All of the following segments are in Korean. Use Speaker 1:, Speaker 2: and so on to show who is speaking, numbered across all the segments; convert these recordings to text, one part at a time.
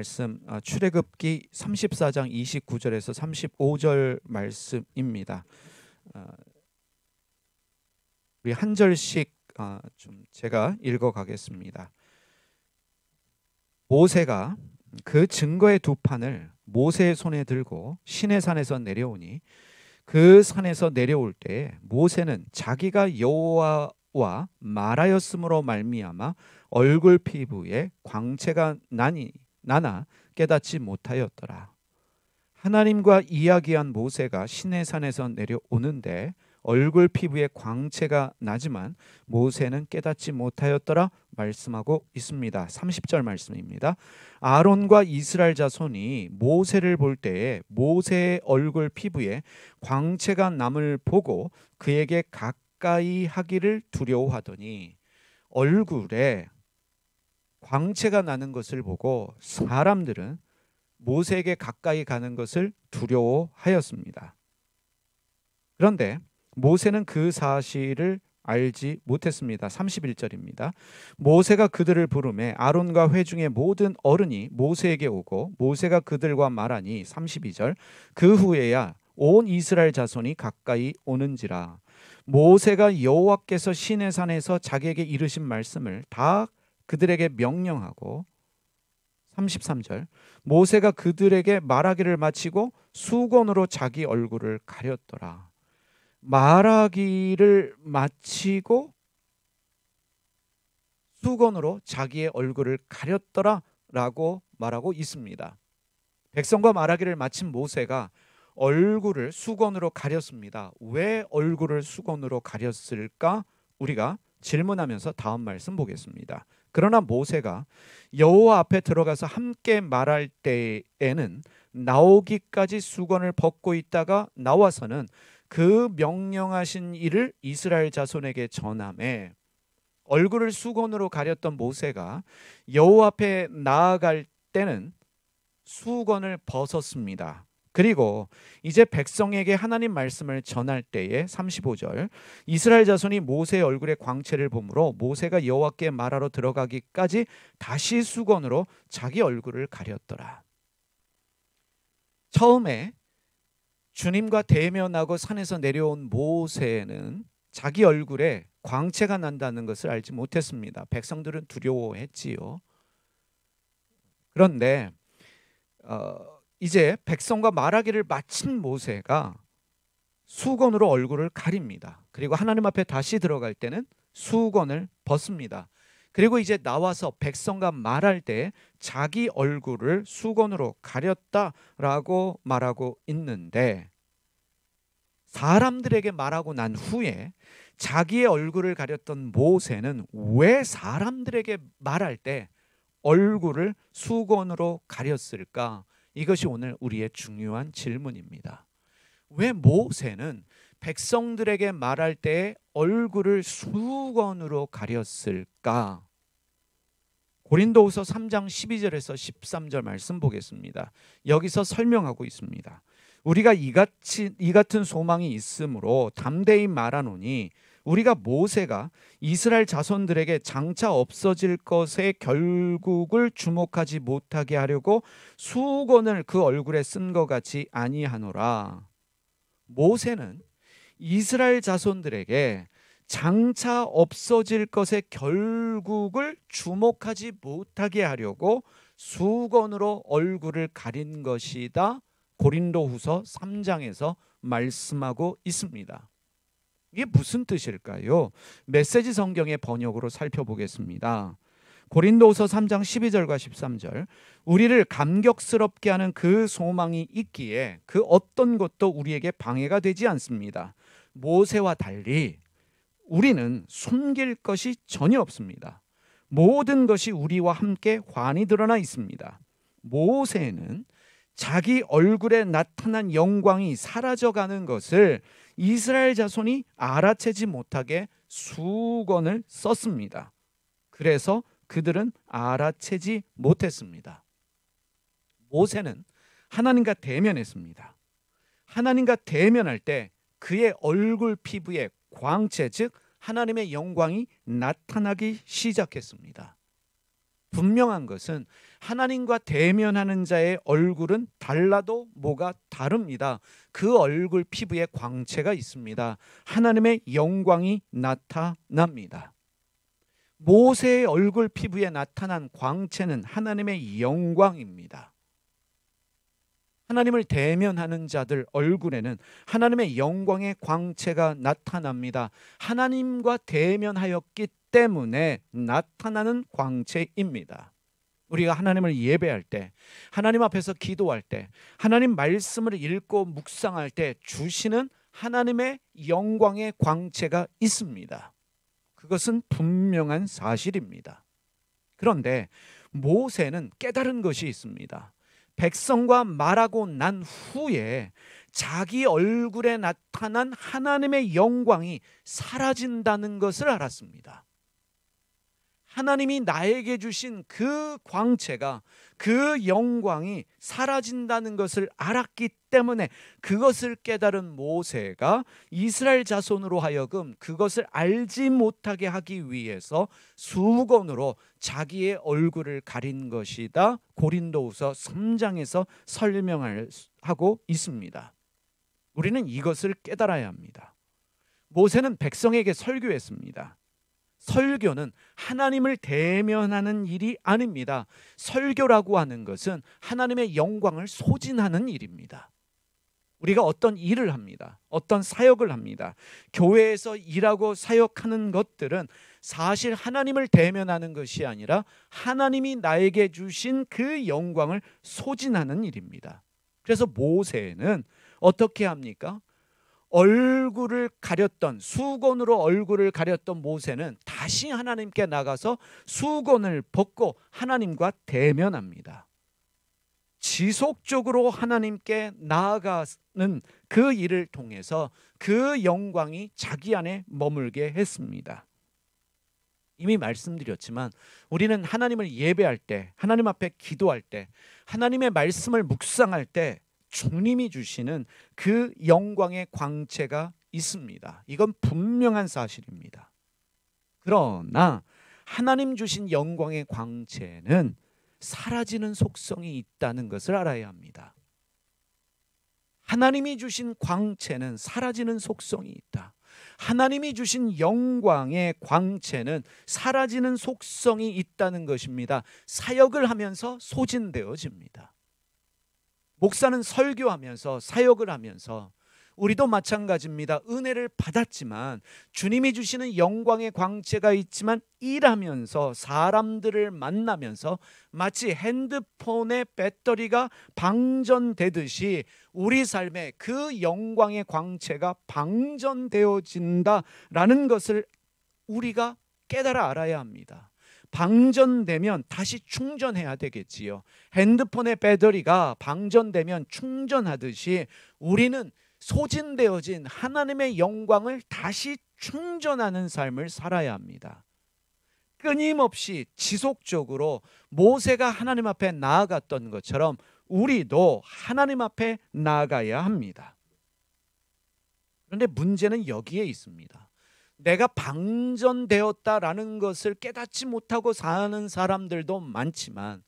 Speaker 1: 말씀 출애굽기 34장 29절에서 35절 말씀입니다. 우리 한 절씩 좀 제가 읽어 가겠습니다. 모세가 그 증거의 두 판을 모세의 손에 들고 시내산에서 내려오니 그 산에서 내려올 때 모세는 자기가 여호와와 말하였으므로 말미암아 얼굴 피부에 광채가 나나 깨닫지 못하였더라. 하나님과 이야기한 모세가 시내산에서 내려오는데 얼굴 피부에 광채가 나지만 모세는 깨닫지 못하였더라 말씀하고 있습니다. 30절 말씀입니다. 아론과 이스라엘 자손이 모세를 볼 때에 모세의 얼굴 피부에 광채가 남을 보고 그에게 가까이 하기를 두려워하더니 얼굴에 광채가 나는 것을 보고 사람들은 모세에게 가까이 가는 것을 두려워하였습니다. 그런데 모세는 그 사실을 알지 못했습니다. 31절입니다. 모세가 그들을 부르매 아론과 회중의 모든 어른이 모세에게 오고 모세가 그들과 말하니 32절 그 후에야 온 이스라엘 자손이 가까이 오는지라. 모세가 여호와께서 시내산에서 자기에게 이르신 말씀을 다 그들에게 명령하고 33절 모세가 그들에게 말하기를 마치고 수건으로 자기 얼굴을 가렸더라. 말하기를 마치고 수건으로 자기의 얼굴을 가렸더라 라고 말하고 있습니다. 백성과 말하기를 마친 모세가 얼굴을 수건으로 가렸습니다. 왜 얼굴을 수건으로 가렸을까? 우리가 질문하면서 다음 말씀 보겠습니다. 그러나 모세가 여호와 앞에 들어가서 함께 말할 때에는 나오기까지 수건을 벗고 있다가 나와서는 그 명령하신 일을 이스라엘 자손에게 전하매 얼굴을 수건으로 가렸던 모세가 여호와 앞에 나아갈 때는 수건을 벗었습니다. 그리고 이제 백성에게 하나님 말씀을 전할 때에 35절 이스라엘 자손이 모세의 얼굴에 광채를 보므로 모세가 여호와께 말하러 들어가기까지 다시 수건으로 자기 얼굴을 가렸더라. 처음에 주님과 대면하고 산에서 내려온 모세는 자기 얼굴에 광채가 난다는 것을 알지 못했습니다. 백성들은 두려워했지요. 그런데 이제 백성과 말하기를 마친 모세가 수건으로 얼굴을 가립니다. 그리고 하나님 앞에 다시 들어갈 때는 수건을 벗습니다. 그리고 이제 나와서 백성과 말할 때 자기 얼굴을 수건으로 가렸다라고 말하고 있는데 사람들에게 말하고 난 후에 자기의 얼굴을 가렸던 모세는 왜 사람들에게 말할 때 얼굴을 수건으로 가렸을까? 이것이 오늘 우리의 중요한 질문입니다. 왜 모세는 백성들에게 말할 때 얼굴을 수건으로 가렸을까? 고린도후서 3장 12절에서 13절 말씀 보겠습니다. 여기서 설명하고 있습니다. 우리가 이 같은 소망이 있으므로 담대히 말하노니 우리가 모세가 이스라엘 자손들에게 장차 없어질 것의 결국을 주목하지 못하게 하려고 수건을 그 얼굴에 쓴 것 같이 아니하노라. 모세는 이스라엘 자손들에게 장차 없어질 것의 결국을 주목하지 못하게 하려고 수건으로 얼굴을 가린 것이다. 고린도후서 3장에서 말씀하고 있습니다. 이게 무슨 뜻일까요? 메시지 성경의 번역으로 살펴보겠습니다. 고린도후서 3장 12절과 13절 우리를 감격스럽게 하는 그 소망이 있기에 그 어떤 것도 우리에게 방해가 되지 않습니다. 모세와 달리 우리는 숨길 것이 전혀 없습니다. 모든 것이 우리와 함께 환히 드러나 있습니다. 모세는 자기 얼굴에 나타난 영광이 사라져가는 것을 이스라엘 자손이 알아채지 못하게 수건을 썼습니다. 그래서 그들은 알아채지 못했습니다. 모세는 하나님과 대면했습니다. 하나님과 대면할 때 그의 얼굴 피부에 광채, 즉 하나님의 영광이 나타나기 시작했습니다. 분명한 것은 하나님과 대면하는 자의 얼굴은 달라도 뭐가 다릅니다. 그 얼굴 피부에 광채가 있습니다. 하나님의 영광이 나타납니다. 모세의 얼굴 피부에 나타난 광채는 하나님의 영광입니다. 하나님을 대면하는 자들 얼굴에는 하나님의 영광의 광채가 나타납니다. 하나님과 대면하였기 때문에 나타나는 광채입니다. 우리가 하나님을 예배할 때, 하나님 앞에서 기도할 때, 하나님 말씀을 읽고 묵상할 때 주시는 하나님의 영광의 광채가 있습니다. 그것은 분명한 사실입니다. 그런데 모세는 깨달은 것이 있습니다. 백성과 말하고 난 후에 자기 얼굴에 나타난 하나님의 영광이 사라진다는 것을 알았습니다. 하나님이 나에게 주신 그 광채가, 그 영광이 사라진다는 것을 알았기 때문에 그것을 깨달은 모세가 이스라엘 자손으로 하여금 그것을 알지 못하게 하기 위해서 수건으로 자기의 얼굴을 가린 것이다. 고린도후서 3장에서 설명하고 있습니다. 우리는 이것을 깨달아야 합니다. 모세는 백성에게 설교했습니다. 설교는 하나님을 대면하는 일이 아닙니다. 설교라고 하는 것은 하나님의 영광을 소진하는 일입니다. 우리가 어떤 일을 합니다. 어떤 사역을 합니다. 교회에서 일하고 사역하는 것들은 사실 하나님을 대면하는 것이 아니라 하나님이 나에게 주신 그 영광을 소진하는 일입니다. 그래서 모세는 어떻게 합니까? 얼굴을 가렸던, 수건으로 얼굴을 가렸던 모세는 다시 하나님께 나가서 수건을 벗고 하나님과 대면합니다. 지속적으로 하나님께 나아가는 그 일을 통해서 그 영광이 자기 안에 머물게 했습니다. 이미 말씀드렸지만 우리는 하나님을 예배할 때, 하나님 앞에 기도할 때, 하나님의 말씀을 묵상할 때 주님이 주시는 그 영광의 광채가 있습니다. 이건 분명한 사실입니다. 그러나 하나님 주신 영광의 광채는 사라지는 속성이 있다는 것을 알아야 합니다. 하나님이 주신 광채는 사라지는 속성이 있다. 하나님이 주신 영광의 광채는 사라지는 속성이 있다는 것입니다. 사역을 하면서 소진되어집니다. 목사는 설교하면서 사역을 하면서 우리도 마찬가지입니다. 은혜를 받았지만 주님이 주시는 영광의 광채가 있지만 일하면서 사람들을 만나면서 마치 핸드폰의 배터리가 방전되듯이 우리 삶에 그 영광의 광채가 방전되어진다라는 것을 우리가 깨달아 알아야 합니다. 방전되면 다시 충전해야 되겠지요. 핸드폰의 배터리가 방전되면 충전하듯이 우리는 소진되어진 하나님의 영광을 다시 충전하는 삶을 살아야 합니다. 끊임없이 지속적으로 모세가 하나님 앞에 나아갔던 것처럼 우리도 하나님 앞에 나아가야 합니다. 그런데 문제는 여기에 있습니다. 내가 방전되었다라는 것을 깨닫지 못하고 사는 사람들도 많지만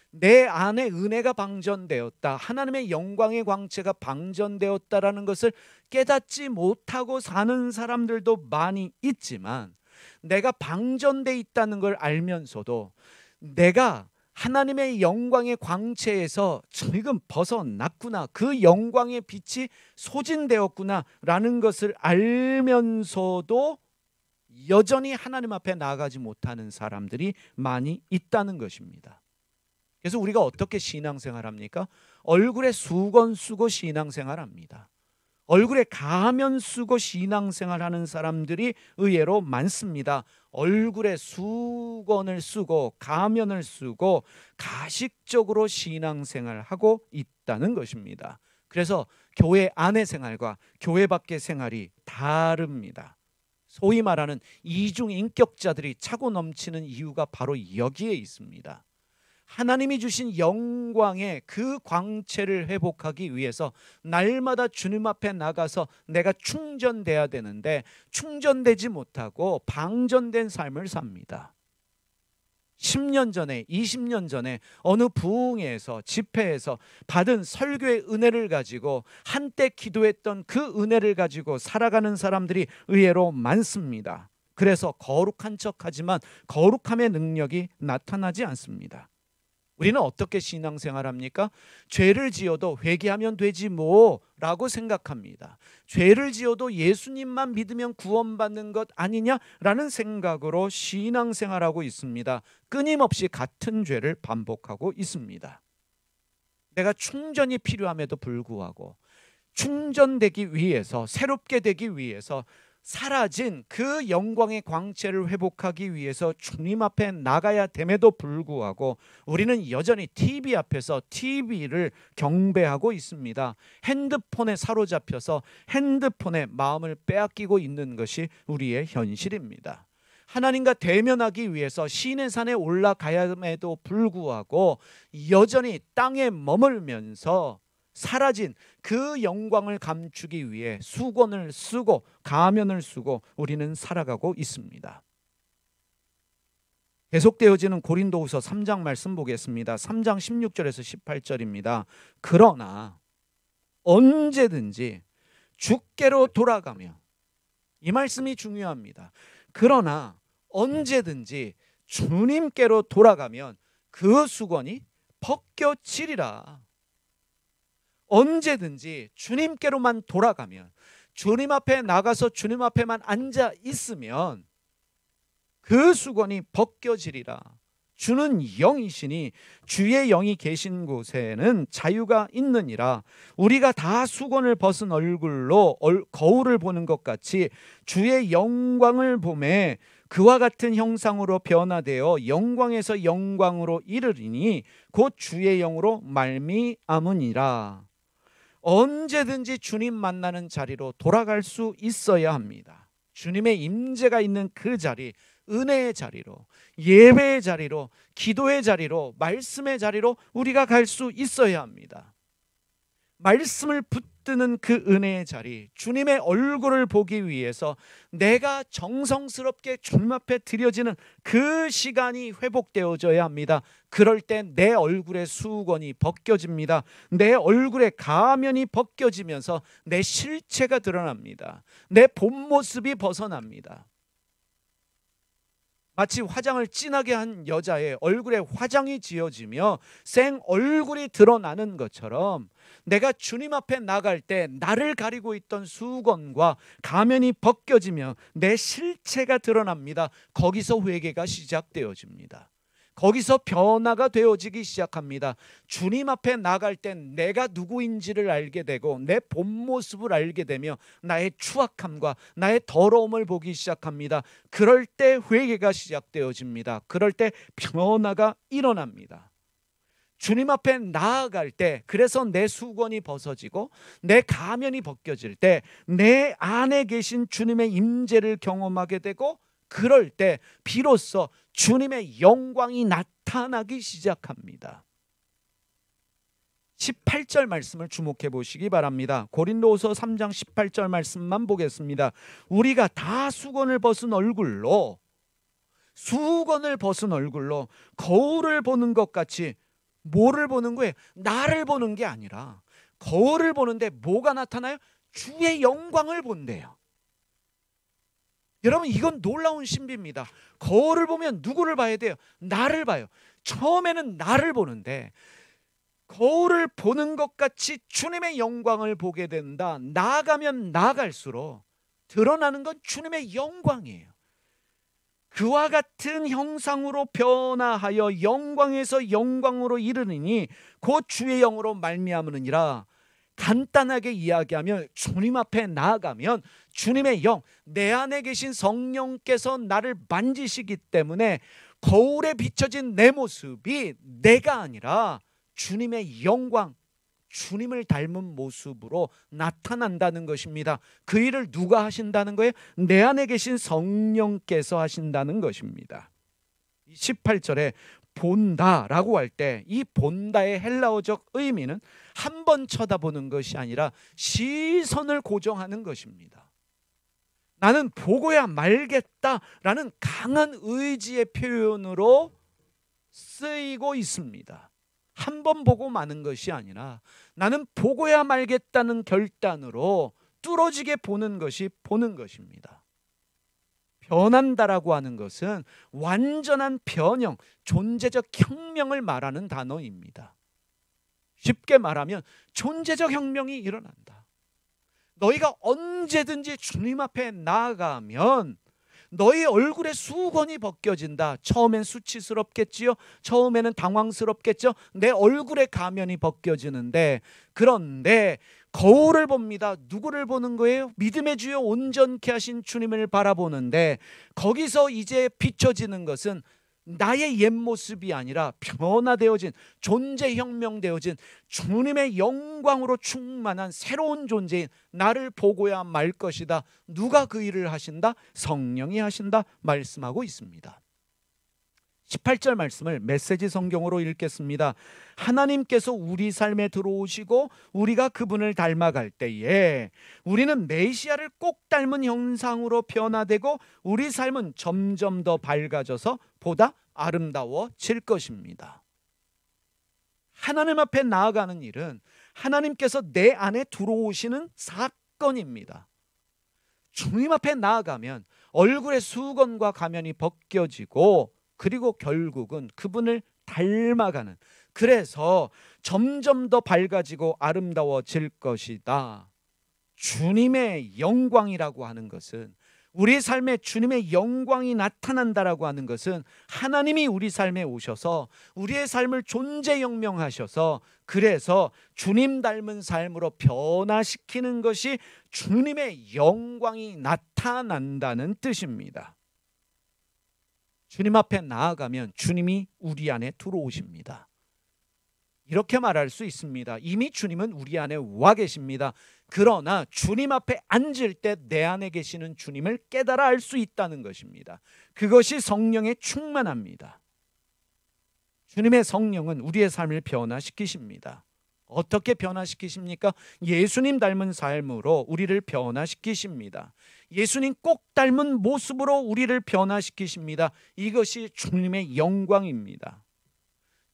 Speaker 1: 내 안에 은혜가 방전되었다, 하나님의 영광의 광채가 방전되었다라는 것을 깨닫지 못하고 사는 사람들도 많이 있지만 내가 방전돼 있다는 걸 알면서도 내가 하나님의 영광의 광채에서 지금 벗어났구나, 그 영광의 빛이 소진되었구나 라는 것을 알면서도 여전히 하나님 앞에 나아가지 못하는 사람들이 많이 있다는 것입니다. 그래서 우리가 어떻게 신앙생활합니까? 얼굴에 수건 쓰고 신앙생활합니다. 얼굴에 가면 쓰고 신앙생활하는 사람들이 의외로 많습니다. 얼굴에 수건을 쓰고 가면을 쓰고 가식적으로 신앙생활하고 있다는 것입니다. 그래서 교회 안의 생활과 교회 밖의 생활이 다릅니다. 소위 말하는 이중인격자들이 차고 넘치는 이유가 바로 여기에 있습니다. 하나님이 주신 영광의 그 광채를 회복하기 위해서 날마다 주님 앞에 나가서 내가 충전돼야 되는데 충전되지 못하고 방전된 삶을 삽니다. 10년 전에, 20년 전에 어느 부흥회에서, 집회에서 받은 설교의 은혜를 가지고 한때 기도했던 그 은혜를 가지고 살아가는 사람들이 의외로 많습니다. 그래서 거룩한 척하지만 거룩함의 능력이 나타나지 않습니다. 우리는 어떻게 신앙생활합니까? 죄를 지어도 회개하면 되지 뭐라고 생각합니다. 죄를 지어도 예수님만 믿으면 구원받는 것 아니냐라는 생각으로 신앙생활하고 있습니다. 끊임없이 같은 죄를 반복하고 있습니다. 내가 충전이 필요함에도 불구하고 충전되기 위해서, 새롭게 되기 위해서, 사라진 그 영광의 광채를 회복하기 위해서 주님 앞에 나가야 됨에도 불구하고 우리는 여전히 TV 앞에서 TV를 경배하고 있습니다. 핸드폰에 사로잡혀서 핸드폰에 마음을 빼앗기고 있는 것이 우리의 현실입니다. 하나님과 대면하기 위해서 시내 산에 올라가야함에도 불구하고 여전히 땅에 머물면서 사라진 그 영광을 감추기 위해 수건을 쓰고 가면을 쓰고 우리는 살아가고 있습니다. 계속되어지는 고린도후서 3장 말씀 보겠습니다. 3장 16절에서 18절입니다. 그러나 언제든지 주께로 돌아가며, 이 말씀이 중요합니다. 그러나 언제든지 주님께로 돌아가면 그 수건이 벗겨지리라. 언제든지 주님께로만 돌아가면, 주님 앞에 나가서 주님 앞에만 앉아 있으면 그 수건이 벗겨지리라. 주는 영이시니 주의 영이 계신 곳에는 자유가 있느니라. 우리가 다 수건을 벗은 얼굴로 거울을 보는 것 같이 주의 영광을 보매 그와 같은 형상으로 변화되어 영광에서 영광으로 이르리니 곧 주의 영으로 말미암으니라. 언제든지 주님 만나는 자리로 돌아갈 수 있어야 합니다. 주님의 임재가 있는 그 자리, 은혜의 자리로, 예배의 자리로, 기도의 자리로, 말씀의 자리로 우리가 갈 수 있어야 합니다. 말씀을 붙드는 그 은혜의 자리, 주님의 얼굴을 보기 위해서 내가 정성스럽게 주님 앞에 드려지는 그 시간이 회복되어져야 합니다. 그럴 때 내 얼굴의 수건이 벗겨집니다. 내 얼굴의 가면이 벗겨지면서 내 실체가 드러납니다. 내 본 모습이 벗어납니다. 마치 화장을 진하게 한 여자의 얼굴에 화장이 지어지며 생 얼굴이 드러나는 것처럼 내가 주님 앞에 나갈 때 나를 가리고 있던 수건과 가면이 벗겨지며 내 실체가 드러납니다. 거기서 회개가 시작되어집니다. 거기서 변화가 되어지기 시작합니다. 주님 앞에 나갈 땐 내가 누구인지를 알게 되고 내 본 모습을 알게 되며 나의 추악함과 나의 더러움을 보기 시작합니다. 그럴 때 회개가 시작되어집니다. 그럴 때 변화가 일어납니다. 주님 앞에 나아갈 때, 그래서 내 수건이 벗어지고 내 가면이 벗겨질 때 내 안에 계신 주님의 임재를 경험하게 되고, 그럴 때 비로소 주님의 영광이 나타나기 시작합니다. 18절 말씀을 주목해 보시기 바랍니다. 고린도후서 3장 18절 말씀만 보겠습니다. 우리가 다 수건을 벗은 얼굴로 거울을 보는 것 같이, 뭐를 보는 거예요? 나를 보는 게 아니라 거울을 보는데 뭐가 나타나요? 주의 영광을 본대요. 여러분, 이건 놀라운 신비입니다. 거울을 보면 누구를 봐야 돼요? 나를 봐요. 처음에는 나를 보는데 거울을 보는 것 같이 주님의 영광을 보게 된다. 나아가면 나아갈수록 드러나는 건 주님의 영광이에요. 그와 같은 형상으로 변화하여 영광에서 영광으로 이르느니 곧 주의 영으로 말미암으니라. 간단하게 이야기하면 주님 앞에 나아가면 주님의 영, 내 안에 계신 성령께서 나를 만지시기 때문에 거울에 비춰진 내 모습이 내가 아니라 주님의 영광, 주님을 닮은 모습으로 나타난다는 것입니다. 그 일을 누가 하신다는 거예요? 내 안에 계신 성령께서 하신다는 것입니다. 18절에 본다라고 할 때 이 본다의 헬라어적 의미는 한 번 쳐다보는 것이 아니라 시선을 고정하는 것입니다. 나는 보고야 말겠다라는 강한 의지의 표현으로 쓰이고 있습니다. 한 번 보고 마는 것이 아니라 나는 보고야 말겠다는 결단으로 뚫어지게 보는 것이 보는 것입니다. 변한다라고 하는 것은 완전한 변형, 존재적 혁명을 말하는 단어입니다. 쉽게 말하면 존재적 혁명이 일어난다. 너희가 언제든지 주님 앞에 나아가면 너희 얼굴에 수건이 벗겨진다. 처음엔 수치스럽겠지요. 처음에는 당황스럽겠죠. 내 얼굴에 가면이 벗겨지는데, 그런데 거울을 봅니다. 누구를 보는 거예요? 믿음의 주여 온전케 하신 주님을 바라보는데, 거기서 이제 비춰지는 것은 나의 옛 모습이 아니라 변화되어진, 존재혁명되어진 주님의 영광으로 충만한 새로운 존재인 나를 보고야 말 것이다. 누가 그 일을 하신다? 성령이 하신다 말씀하고 있습니다. 18절 말씀을 메시지 성경으로 읽겠습니다. 하나님께서 우리 삶에 들어오시고 우리가 그분을 닮아갈 때에 우리는 메시아를 꼭 닮은 형상으로 변화되고 우리 삶은 점점 더 밝아져서 보다 아름다워질 것입니다. 하나님 앞에 나아가는 일은 하나님께서 내 안에 들어오시는 사건입니다. 주님 앞에 나아가면 얼굴의 수건과 가면이 벗겨지고, 그리고 결국은 그분을 닮아가는, 그래서 점점 더 밝아지고 아름다워질 것이다. 주님의 영광이라고 하는 것은, 우리 삶에 주님의 영광이 나타난다라고 하는 것은 하나님이 우리 삶에 오셔서 우리의 삶을 존재혁명하셔서, 그래서 주님 닮은 삶으로 변화시키는 것이 주님의 영광이 나타난다는 뜻입니다. 주님 앞에 나아가면 주님이 우리 안에 들어오십니다. 이렇게 말할 수 있습니다. 이미 주님은 우리 안에 와 계십니다. 그러나 주님 앞에 앉을 때 내 안에 계시는 주님을 깨달아 알 수 있다는 것입니다. 그것이 성령의 충만합니다. 주님의 성령은 우리의 삶을 변화시키십니다. 어떻게 변화시키십니까? 예수님 닮은 삶으로 우리를 변화시키십니다. 예수님 꼭 닮은 모습으로 우리를 변화시키십니다. 이것이 주님의 영광입니다.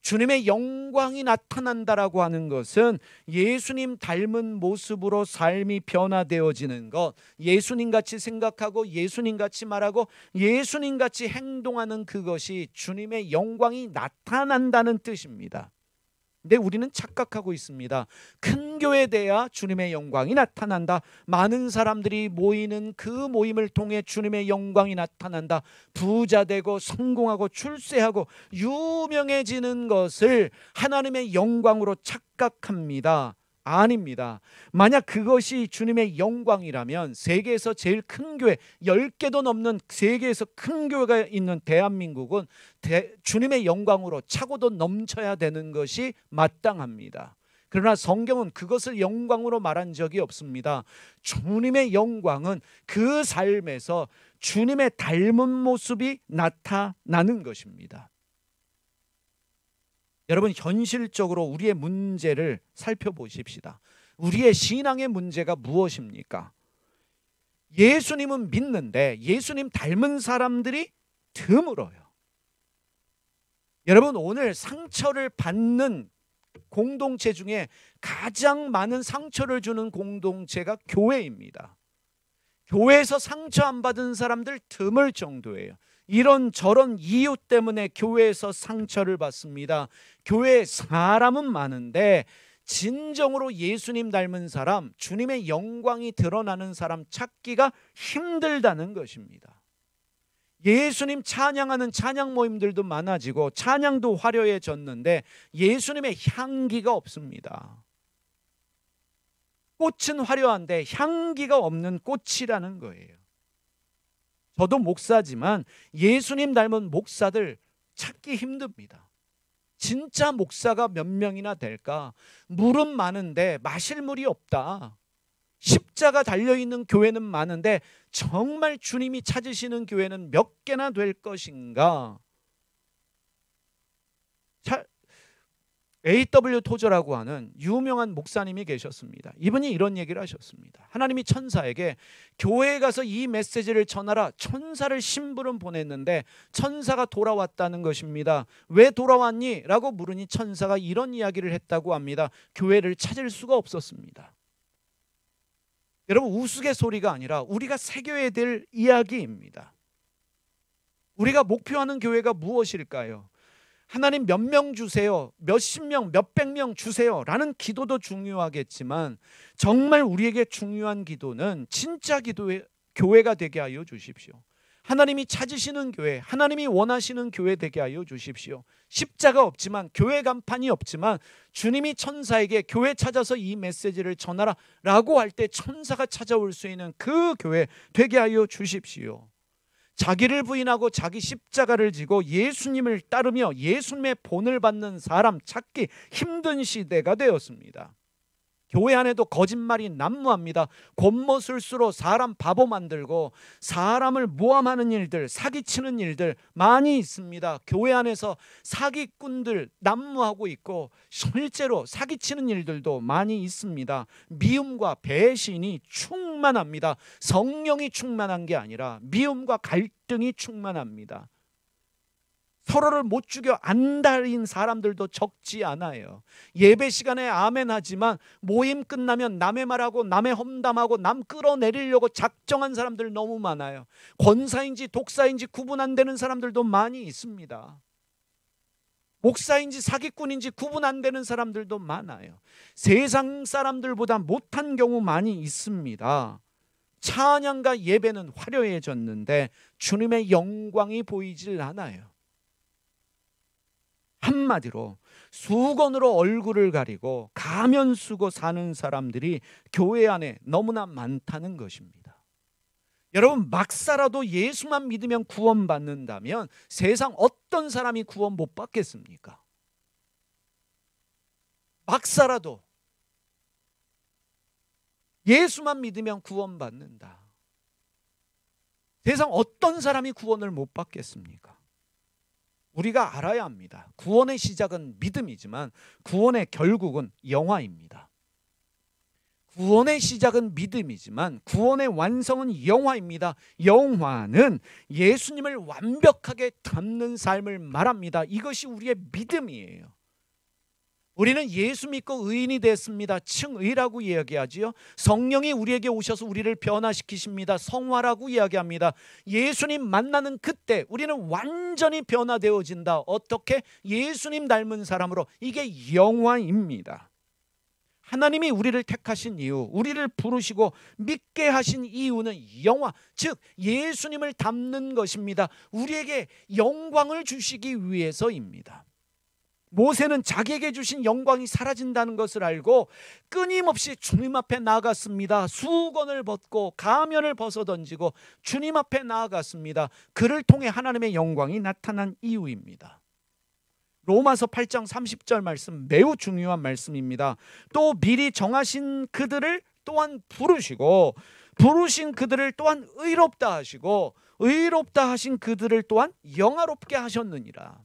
Speaker 1: 주님의 영광이 나타난다라고 하는 것은 예수님 닮은 모습으로 삶이 변화되어지는 것, 예수님같이 생각하고 예수님같이 말하고 예수님같이 행동하는 그것이 주님의 영광이 나타난다는 뜻입니다. 근데 우리는 착각하고 있습니다. 큰 교회에 대야 주님의 영광이 나타난다. 많은 사람들이 모이는 그 모임을 통해 주님의 영광이 나타난다. 부자 되고 성공하고 출세하고 유명해지는 것을 하나님의 영광으로 착각합니다. 아닙니다. 만약 그것이 주님의 영광이라면 세계에서 제일 큰 교회 10개도 넘는 세계에서 큰 교회가 있는 대한민국은 주님의 영광으로 차고도 넘쳐야 되는 것이 마땅합니다. 그러나 성경은 그것을 영광으로 말한 적이 없습니다. 주님의 영광은 그 삶에서 주님의 닮은 모습이 나타나는 것입니다. 여러분, 현실적으로 우리의 문제를 살펴보십시다. 우리의 신앙의 문제가 무엇입니까? 예수님은 믿는데 예수님 닮은 사람들이 드물어요. 여러분, 오늘 상처를 받는 공동체 중에 가장 많은 상처를 주는 공동체가 교회입니다. 교회에서 상처 안 받은 사람들 드물 정도예요. 이런저런 이유 때문에 교회에서 상처를 받습니다. 교회에 사람은 많은데 진정으로 예수님 닮은 사람, 주님의 영광이 드러나는 사람 찾기가 힘들다는 것입니다. 예수님 찬양하는 찬양 모임들도 많아지고 찬양도 화려해졌는데 예수님의 향기가 없습니다. 꽃은 화려한데 향기가 없는 꽃이라는 거예요. 저도 목사지만 예수님 닮은 목사들 찾기 힘듭니다. 진짜 목사가 몇 명이나 될까? 물은 많은데 마실 물이 없다. 십자가 달려있는 교회는 많은데 정말 주님이 찾으시는 교회는 몇 개나 될 것인가? A.W. 토저라고 하는 유명한 목사님이 계셨습니다. 이분이 이런 얘기를 하셨습니다. 하나님이 천사에게 교회에 가서 이 메시지를 전하라, 천사를 심부름 보냈는데 천사가 돌아왔다는 것입니다. 왜 돌아왔니? 라고 물으니 천사가 이런 이야기를 했다고 합니다. 교회를 찾을 수가 없었습니다. 여러분, 우스갯소리가 아니라 우리가 새겨야 될 이야기입니다. 우리가 목표하는 교회가 무엇일까요? 하나님 몇 명 주세요, 몇십 명, 몇백 명 주세요 라는 기도도 중요하겠지만 정말 우리에게 중요한 기도는 진짜 기도의 교회가 되게 하여 주십시오. 하나님이 찾으시는 교회, 하나님이 원하시는 교회 되게 하여 주십시오. 십자가 없지만, 교회 간판이 없지만 주님이 천사에게 교회 찾아서 이 메시지를 전하라 라고 할 때 천사가 찾아올 수 있는 그 교회 되게 하여 주십시오. 자기를 부인하고 자기 십자가를 지고 예수님을 따르며 예수님의 본을 받는 사람 찾기 힘든 시대가 되었습니다. 교회 안에도 거짓말이 난무합니다. 겉모술수로 사람 바보 만들고 사람을 모함하는 일들, 사기치는 일들 많이 있습니다. 교회 안에서 사기꾼들 난무하고 있고 실제로 사기치는 일들도 많이 있습니다. 미움과 배신이 충만합니다. 성령이 충만한 게 아니라 미움과 갈등이 충만합니다. 서로를 못 죽여 안달인 사람들도 적지 않아요. 예배 시간에 아멘 하지만 모임 끝나면 남의 말하고 남의 험담하고 남 끌어내리려고 작정한 사람들 너무 많아요. 권사인지 독사인지 구분 안 되는 사람들도 많이 있습니다. 목사인지 사기꾼인지 구분 안 되는 사람들도 많아요. 세상 사람들보다 못한 경우 많이 있습니다. 찬양과 예배는 화려해졌는데 주님의 영광이 보이질 않아요. 한마디로 수건으로 얼굴을 가리고 가면 쓰고 사는 사람들이 교회 안에 너무나 많다는 것입니다. 여러분, 막 살아도 예수만 믿으면 구원받는다면 세상 어떤 사람이 구원 못 받겠습니까? 막 살아도 예수만 믿으면 구원받는다. 세상 어떤 사람이 구원을 못 받겠습니까? 우리가 알아야 합니다. 구원의 시작은 믿음이지만 구원의 결국은 영화입니다. 구원의 시작은 믿음이지만 구원의 완성은 영화입니다. 영화는 예수님을 완벽하게 닮는 삶을 말합니다. 이것이 우리의 믿음이에요. 우리는 예수 믿고 의인이 됐습니다. 칭의라고 이야기하지요. 성령이 우리에게 오셔서 우리를 변화시키십니다. 성화라고 이야기합니다. 예수님 만나는 그때 우리는 완전히 변화되어진다. 어떻게? 예수님 닮은 사람으로. 이게 영화입니다. 하나님이 우리를 택하신 이유, 우리를 부르시고 믿게 하신 이유는 영화, 즉 예수님을 닮는 것입니다. 우리에게 영광을 주시기 위해서입니다. 모세는 자기에게 주신 영광이 사라진다는 것을 알고 끊임없이 주님 앞에 나아갔습니다. 수건을 벗고 가면을 벗어던지고 주님 앞에 나아갔습니다. 그를 통해 하나님의 영광이 나타난 이유입니다. 로마서 8장 30절 말씀 매우 중요한 말씀입니다. 또 미리 정하신 그들을 또한 부르시고 부르신 그들을 또한 의롭다 하시고 의롭다 하신 그들을 또한 영화롭게 하셨느니라.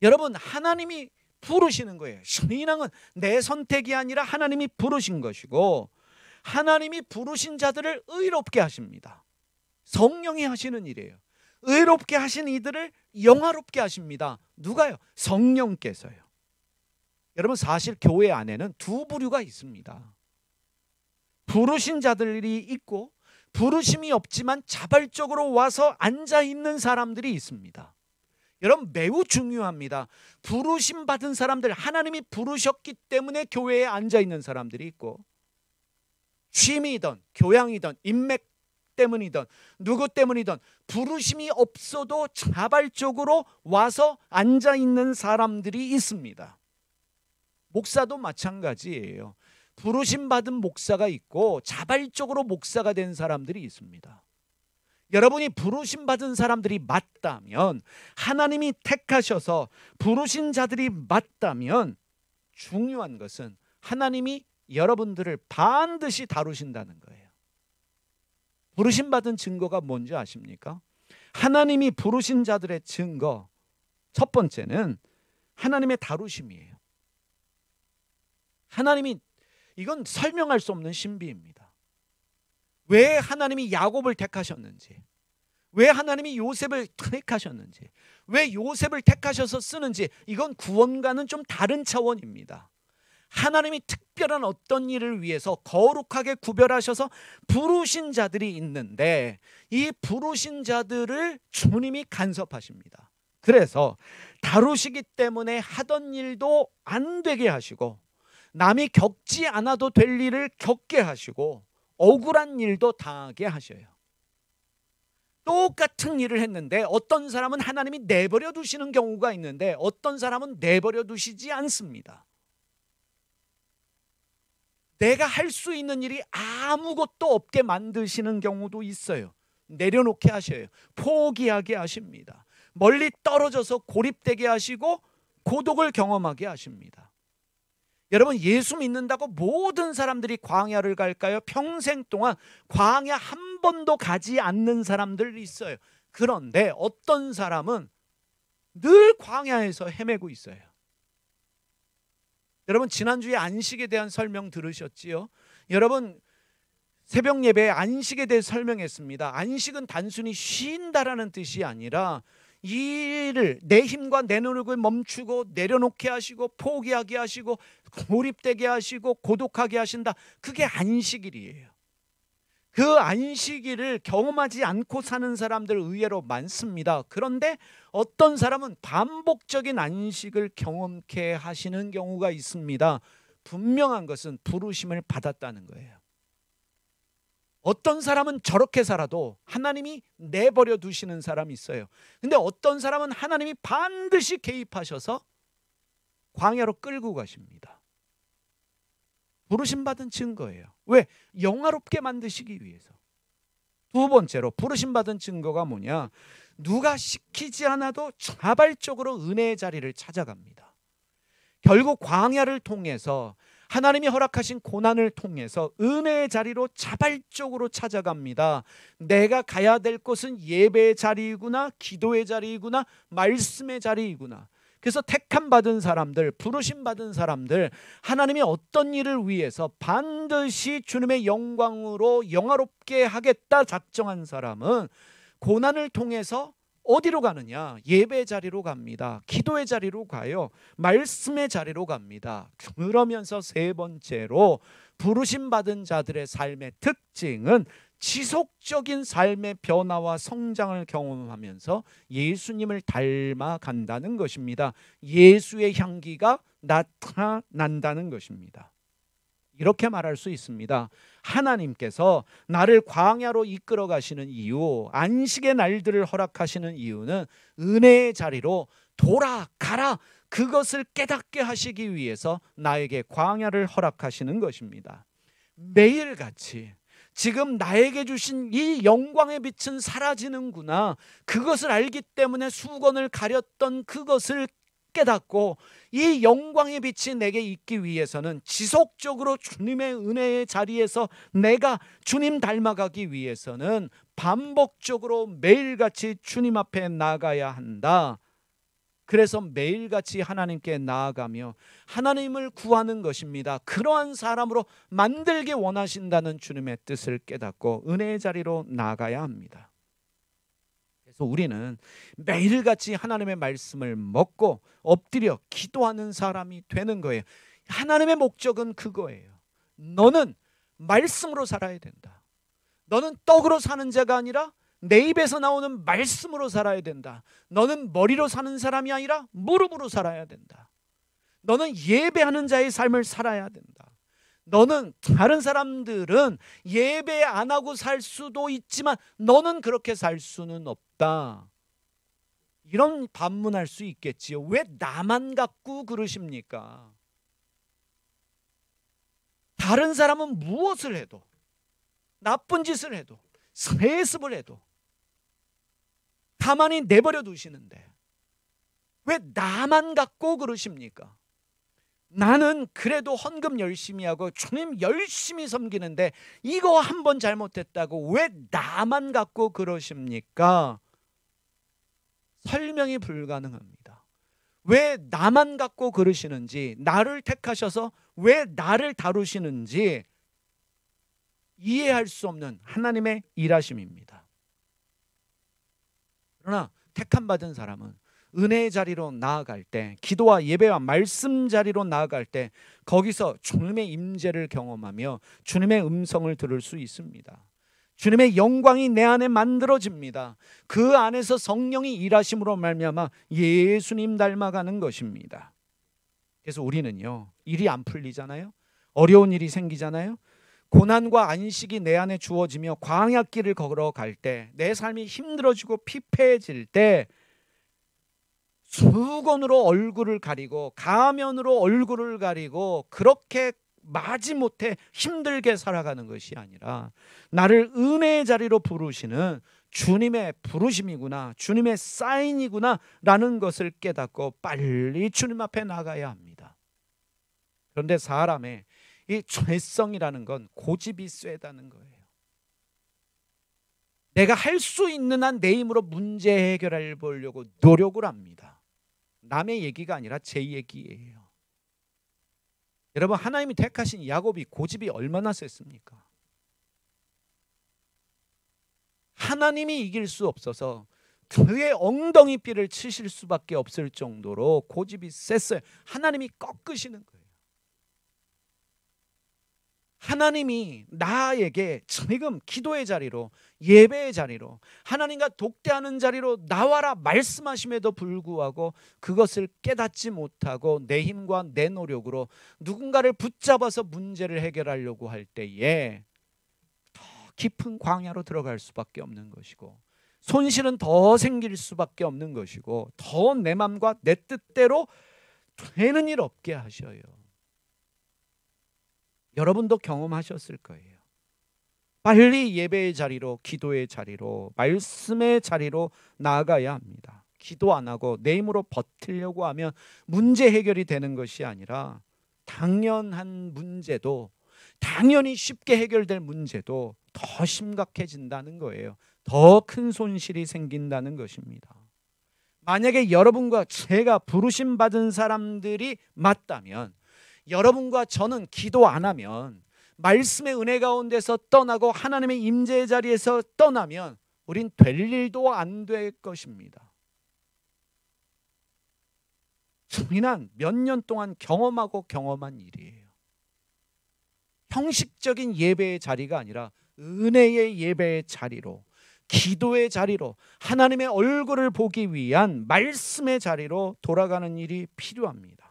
Speaker 1: 여러분, 하나님이 부르시는 거예요. 신앙은 내 선택이 아니라 하나님이 부르신 것이고 하나님이 부르신 자들을 의롭게 하십니다. 성령이 하시는 일이에요. 의롭게 하신 이들을 영화롭게 하십니다. 누가요? 성령께서요. 여러분, 사실 교회 안에는 두 부류가 있습니다. 부르신 자들이 있고 부르심이 없지만 자발적으로 와서 앉아있는 사람들이 있습니다. 여러분, 매우 중요합니다. 부르심 받은 사람들, 하나님이 부르셨기 때문에 교회에 앉아있는 사람들이 있고 취미이든 교양이든 인맥 때문이든 누구 때문이든 부르심이 없어도 자발적으로 와서 앉아있는 사람들이 있습니다. 목사도 마찬가지예요. 부르심 받은 목사가 있고 자발적으로 목사가 된 사람들이 있습니다. 여러분이 부르심 받은 사람들이 맞다면, 하나님이 택하셔서 부르신 자들이 맞다면 중요한 것은 하나님이 여러분들을 반드시 다루신다는 거예요. 부르심 받은 증거가 뭔지 아십니까? 하나님이 부르신 자들의 증거, 첫 번째는 하나님의 다루심이에요. 하나님이, 이건 설명할 수 없는 신비입니다. 왜 하나님이 야곱을 택하셨는지, 왜 하나님이 요셉을 택하셨는지, 왜 요셉을 택하셔서 쓰는지, 이건 구원과는 좀 다른 차원입니다. 하나님이 특별한 어떤 일을 위해서 거룩하게 구별하셔서 부르신 자들이 있는데, 이 부르신 자들을 주님이 간섭하십니다. 그래서 다루시기 때문에 하던 일도 안 되게 하시고, 남이 겪지 않아도 될 일을 겪게 하시고, 억울한 일도 당하게 하셔요. 똑같은 일을 했는데 어떤 사람은 하나님이 내버려 두시는 경우가 있는데, 어떤 사람은 내버려 두시지 않습니다. 내가 할 수 있는 일이 아무것도 없게 만드시는 경우도 있어요. 내려놓게 하셔요. 포기하게 하십니다. 멀리 떨어져서 고립되게 하시고 고독을 경험하게 하십니다. 여러분, 예수 믿는다고 모든 사람들이 광야를 갈까요? 평생 동안 광야 한 번도 가지 않는 사람들 있어요. 그런데 어떤 사람은 늘 광야에서 헤매고 있어요. 여러분, 지난주에 안식에 대한 설명 들으셨지요? 여러분, 새벽 예배에 안식에 대해 설명했습니다. 안식은 단순히 쉰다라는 뜻이 아니라 이 일을 내 힘과 내 노력을 멈추고 내려놓게 하시고 포기하게 하시고 고립되게 하시고 고독하게 하신다. 그게 안식일이에요. 그 안식일을 경험하지 않고 사는 사람들 의외로 많습니다. 그런데 어떤 사람은 반복적인 안식을 경험케 하시는 경우가 있습니다. 분명한 것은 부르심을 받았다는 거예요. 어떤 사람은 저렇게 살아도 하나님이 내버려 두시는 사람이 있어요. 근데 어떤 사람은 하나님이 반드시 개입하셔서 광야로 끌고 가십니다. 부르심 받은 증거예요. 왜? 영화롭게 만드시기 위해서. 두 번째로 부르심 받은 증거가 뭐냐? 누가 시키지 않아도 자발적으로 은혜의 자리를 찾아갑니다. 결국 광야를 통해서, 하나님이 허락하신 고난을 통해서 은혜의 자리로 자발적으로 찾아갑니다. 내가 가야 될 곳은 예배의 자리이구나, 기도의 자리이구나, 말씀의 자리이구나. 그래서 택함 받은 사람들, 부르심 받은 사람들, 하나님이 어떤 일을 위해서 반드시 주님의 영광으로 영화롭게 하겠다 작정한 사람은 고난을 통해서 어디로 가느냐? 예배의 자리로 갑니다. 기도의 자리로 가요. 말씀의 자리로 갑니다. 그러면서 세 번째로 부르심 받은 자들의 삶의 특징은 지속적인 삶의 변화와 성장을 경험하면서 예수님을 닮아간다는 것입니다. 예수의 향기가 나타난다는 것입니다. 이렇게 말할 수 있습니다. 하나님께서 나를 광야로 이끌어 가시는 이유, 안식의 날들을 허락하시는 이유는 은혜의 자리로 돌아가라, 그것을 깨닫게 하시기 위해서 나에게 광야를 허락하시는 것입니다. 매일같이 지금 나에게 주신 이 영광의 빛은 사라지는구나, 그것을 알기 때문에 수건을 가렸던 그것을 깨닫고 이 영광의 빛이 내게 있기 위해서는 지속적으로 주님의 은혜의 자리에서 내가 주님 닮아가기 위해서는 반복적으로 매일같이 주님 앞에 나가야 한다. 그래서 매일같이 하나님께 나아가며 하나님을 구하는 것입니다. 그러한 사람으로 만들기 원하신다는 주님의 뜻을 깨닫고 은혜의 자리로 나가야 합니다. 그래서 우리는 매일같이 하나님의 말씀을 먹고 엎드려 기도하는 사람이 되는 거예요. 하나님의 목적은 그거예요. 너는 말씀으로 살아야 된다. 너는 떡으로 사는 자가 아니라 내 입에서 나오는 말씀으로 살아야 된다. 너는 머리로 사는 사람이 아니라 무릎으로 살아야 된다. 너는 예배하는 자의 삶을 살아야 된다. 너는, 다른 사람들은 예배 안 하고 살 수도 있지만 너는 그렇게 살 수는 없다. 이런 반문할 수 있겠지요. 왜 나만 갖고 그러십니까? 다른 사람은 무엇을 해도, 나쁜 짓을 해도, 세습을 해도 가만히 내버려 두시는데 왜 나만 갖고 그러십니까? 나는 그래도 헌금 열심히 하고 주님 열심히 섬기는데 이거 한 번 잘못했다고 왜 나만 갖고 그러십니까? 설명이 불가능합니다. 왜 나만 갖고 그러시는지, 나를 택하셔서 왜 나를 다루시는지 이해할 수 없는 하나님의 일하심입니다. 그러나 택함 받은 사람은 은혜의 자리로 나아갈 때, 기도와 예배와 말씀 자리로 나아갈 때 거기서 주님의 임재를 경험하며 주님의 음성을 들을 수 있습니다. 주님의 영광이 내 안에 만들어집니다. 그 안에서 성령이 일하심으로 말미암아 예수님 닮아가는 것입니다. 그래서 우리는요, 일이 안 풀리잖아요. 어려운 일이 생기잖아요. 고난과 안식이 내 안에 주어지며 광야길을 걸어갈 때, 내 삶이 힘들어지고 피폐해질 때 수건으로 얼굴을 가리고 가면으로 얼굴을 가리고 그렇게 마지못해 힘들게 살아가는 것이 아니라, 나를 은혜의 자리로 부르시는 주님의 부르심이구나, 주님의 사인이구나 라는 것을 깨닫고 빨리 주님 앞에 나가야 합니다. 그런데 사람의 이 죄성이라는 건 고집이 세다는 거예요. 내가 할 수 있는 한 내 힘으로 문제 해결해 보려고 노력을 합니다. 남의 얘기가 아니라 제 얘기예요. 여러분, 하나님이 택하신 야곱이 고집이 얼마나 셌습니까? 하나님이 이길 수 없어서 그의 엉덩이 뼈를 치실 수밖에 없을 정도로 고집이 셌어요. 하나님이 꺾으시는 거예요. 하나님이 나에게 지금 기도의 자리로, 예배의 자리로, 하나님과 독대하는 자리로 나와라 말씀하심에도 불구하고 그것을 깨닫지 못하고 내 힘과 내 노력으로 누군가를 붙잡아서 문제를 해결하려고 할 때에 더 깊은 광야로 들어갈 수밖에 없는 것이고, 손실은 더 생길 수밖에 없는 것이고, 더 내 마음과 내 뜻대로 되는 일 없게 하셔요. 여러분도 경험하셨을 거예요. 빨리 예배의 자리로, 기도의 자리로, 말씀의 자리로 나아가야 합니다. 기도 안 하고 내 힘으로 버티려고 하면 문제 해결이 되는 것이 아니라, 당연한 문제도, 당연히 쉽게 해결될 문제도 더 심각해진다는 거예요. 더 큰 손실이 생긴다는 것입니다. 만약에 여러분과 제가 부르심 받은 사람들이 맞다면, 여러분과 저는 기도 안 하면, 말씀의 은혜 가운데서 떠나고 하나님의 임재의 자리에서 떠나면 우린 될 일도 안 될 것입니다. 지난 몇 년 동안 경험한 일이에요. 형식적인 예배의 자리가 아니라 은혜의 예배의 자리로, 기도의 자리로, 하나님의 얼굴을 보기 위한 말씀의 자리로 돌아가는 일이 필요합니다.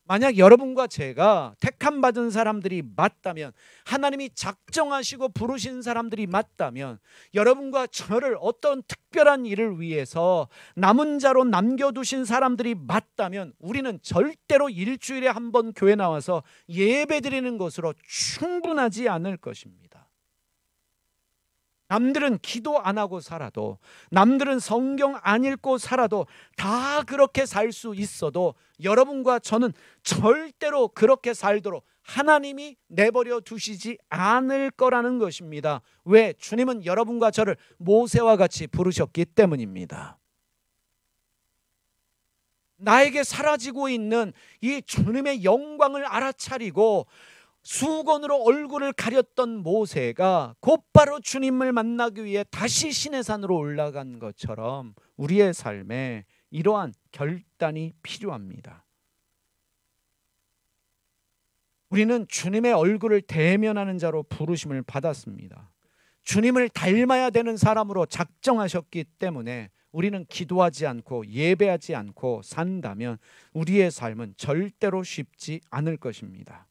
Speaker 1: 만약 여러분과 제가 택함 받은 사람들이 맞다면, 하나님이 작정하시고 부르신 사람들이 맞다면, 여러분과 저를 어떤 특별한 일을 위해서 남은 자로 남겨두신 사람들이 맞다면, 우리는 절대로 일주일에 한 번 교회 나와서 예배드리는 것으로 충분하지 않을 것입니다. 남들은 기도 안 하고 살아도, 남들은 성경 안 읽고 살아도 다 그렇게 살 수 있어도 여러분과 저는 절대로 그렇게 살도록 하나님이 내버려 두시지 않을 거라는 것입니다. 왜? 주님은 여러분과 저를 모세와 같이 부르셨기 때문입니다. 나에게 사라지고 있는 이 주님의 영광을 알아차리고 수건으로 얼굴을 가렸던 모세가 곧바로 주님을 만나기 위해 다시 시내산으로 올라간 것처럼 우리의 삶에 이러한 결단이 필요합니다. 우리는 주님의 얼굴을 대면하는 자로 부르심을 받았습니다. 주님을 닮아야 되는 사람으로 작정하셨기 때문에 우리는 기도하지 않고 예배하지 않고 산다면 우리의 삶은 절대로 쉽지 않을 것입니다.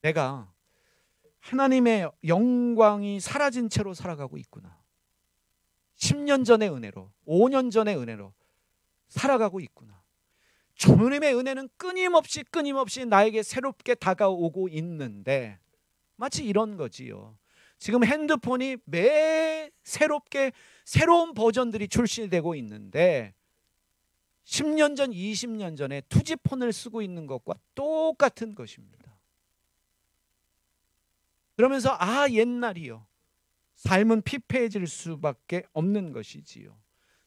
Speaker 1: 내가 하나님의 영광이 사라진 채로 살아가고 있구나. 10년 전의 은혜로, 5년 전의 은혜로 살아가고 있구나. 주님의 은혜는 끊임없이 나에게 새롭게 다가오고 있는데, 마치 이런 거지요. 지금 핸드폰이 매 새롭게 새로운 버전들이 출시되고 있는데 10년 전, 20년 전에 투지폰을 쓰고 있는 것과 똑같은 것입니다. 그러면서 옛날이요. 삶은 피폐해질 수밖에 없는 것이지요.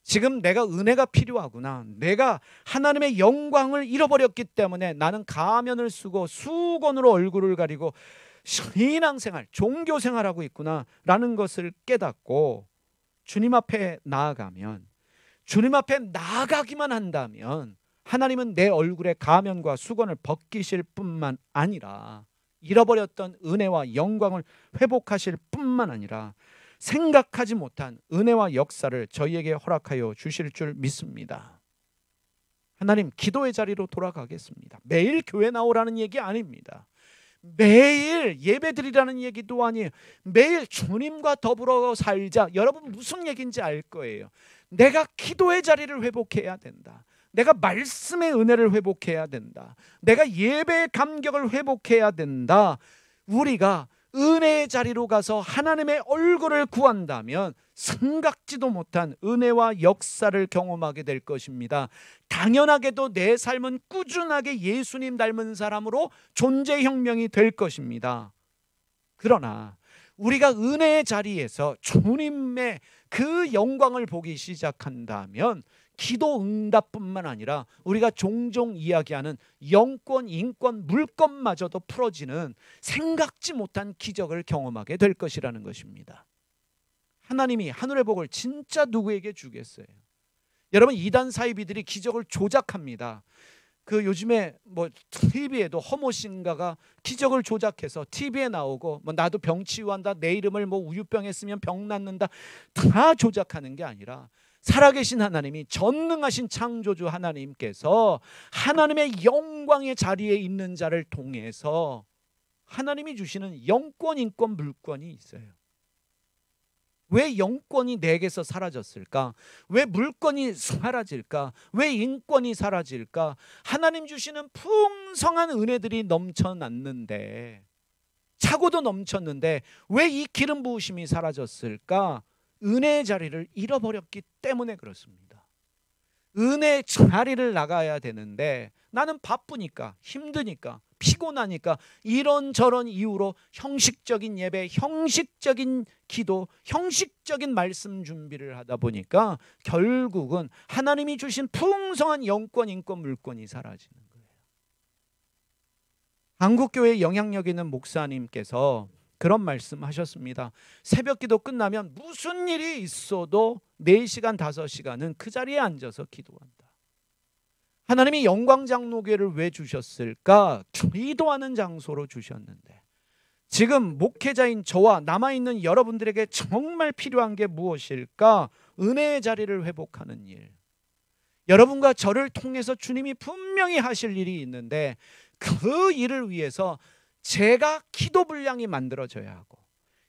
Speaker 1: 지금 내가 은혜가 필요하구나. 내가 하나님의 영광을 잃어버렸기 때문에 나는 가면을 쓰고 수건으로 얼굴을 가리고 신앙생활, 종교생활하고 있구나 라는 것을 깨닫고 주님 앞에 나아가면, 주님 앞에 나아가기만 한다면 하나님은 내 얼굴에 가면과 수건을 벗기실 뿐만 아니라 잃어버렸던 은혜와 영광을 회복하실 뿐만 아니라 생각하지 못한 은혜와 역사를 저희에게 허락하여 주실 줄 믿습니다. 하나님, 기도의 자리로 돌아가겠습니다. 매일 교회 나오라는 얘기 아닙니다. 매일 예배드리라는 얘기도 아니에요. 매일 주님과 더불어 살자. 여러분 무슨 얘기인지 알 거예요. 내가 기도의 자리를 회복해야 된다. 내가 말씀의 은혜를 회복해야 된다. 내가 예배의 감격을 회복해야 된다. 우리가 은혜의 자리로 가서 하나님의 얼굴을 구한다면 생각지도 못한 은혜와 역사를 경험하게 될 것입니다. 당연하게도 내 삶은 꾸준하게 예수님 닮은 사람으로 존재혁명이 될 것입니다. 그러나 우리가 은혜의 자리에서 주님의 그 영광을 보기 시작한다면 기도 응답뿐만 아니라 우리가 종종 이야기하는 영권, 인권, 물권마저도 풀어지는 생각지 못한 기적을 경험하게 될 것이라는 것입니다. 하나님이 하늘의 복을 진짜 누구에게 주겠어요? 여러분, 이단 사이비들이 기적을 조작합니다. 그 요즘에 뭐 TV에도 허모신가가 기적을 조작해서 TV에 나오고 뭐 나도 병 치유한다, 내 이름을 뭐 우유병에 쓰면 병 낫는다, 다 조작하는 게 아니라 살아계신 하나님이, 전능하신 창조주 하나님께서 하나님의 영광의 자리에 있는 자를 통해서 하나님이 주시는 영권, 인권, 물권이 있어요. 왜 영권이 내게서 사라졌을까? 왜 물권이 사라질까? 왜 인권이 사라질까? 하나님 주시는 풍성한 은혜들이 넘쳐났는데, 차고도 넘쳤는데 왜 이 기름 부으심이 사라졌을까? 은혜의 자리를 잃어버렸기 때문에 그렇습니다. 은혜의 자리를 나가야 되는데 나는 바쁘니까, 힘드니까, 피곤하니까 이런저런 이유로 형식적인 예배, 형식적인 기도, 형식적인 말씀 준비를 하다 보니까 결국은 하나님이 주신 풍성한 영권, 인권, 물권이 사라지는 거예요. 한국교회 영향력 있는 목사님께서 그런 말씀하셨습니다. 새벽 기도 끝나면 무슨 일이 있어도 4시간, 5시간은 그 자리에 앉아서 기도한다. 하나님이 영광장로교회를 왜 주셨을까? 기도하는 장소로 주셨는데 지금 목회자인 저와 남아있는 여러분들에게 정말 필요한 게 무엇일까? 은혜의 자리를 회복하는 일. 여러분과 저를 통해서 주님이 분명히 하실 일이 있는데 그 일을 위해서 제가 기도 분량이 만들어져야 하고,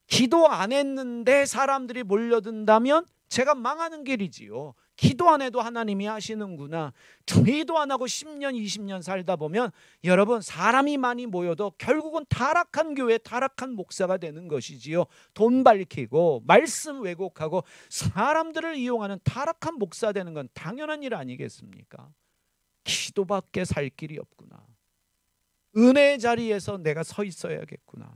Speaker 1: 기도 안 했는데 사람들이 몰려든다면 제가 망하는 길이지요. 기도 안 해도 하나님이 하시는구나. 기도 안 하고 10년 20년 살다 보면 여러분, 사람이 많이 모여도 결국은 타락한 교회, 타락한 목사가 되는 것이지요. 돈 밝히고 말씀 왜곡하고 사람들을 이용하는 타락한 목사 되는 건 당연한 일 아니겠습니까? 기도밖에 살 길이 없구나. 은혜의 자리에서 내가 서 있어야겠구나.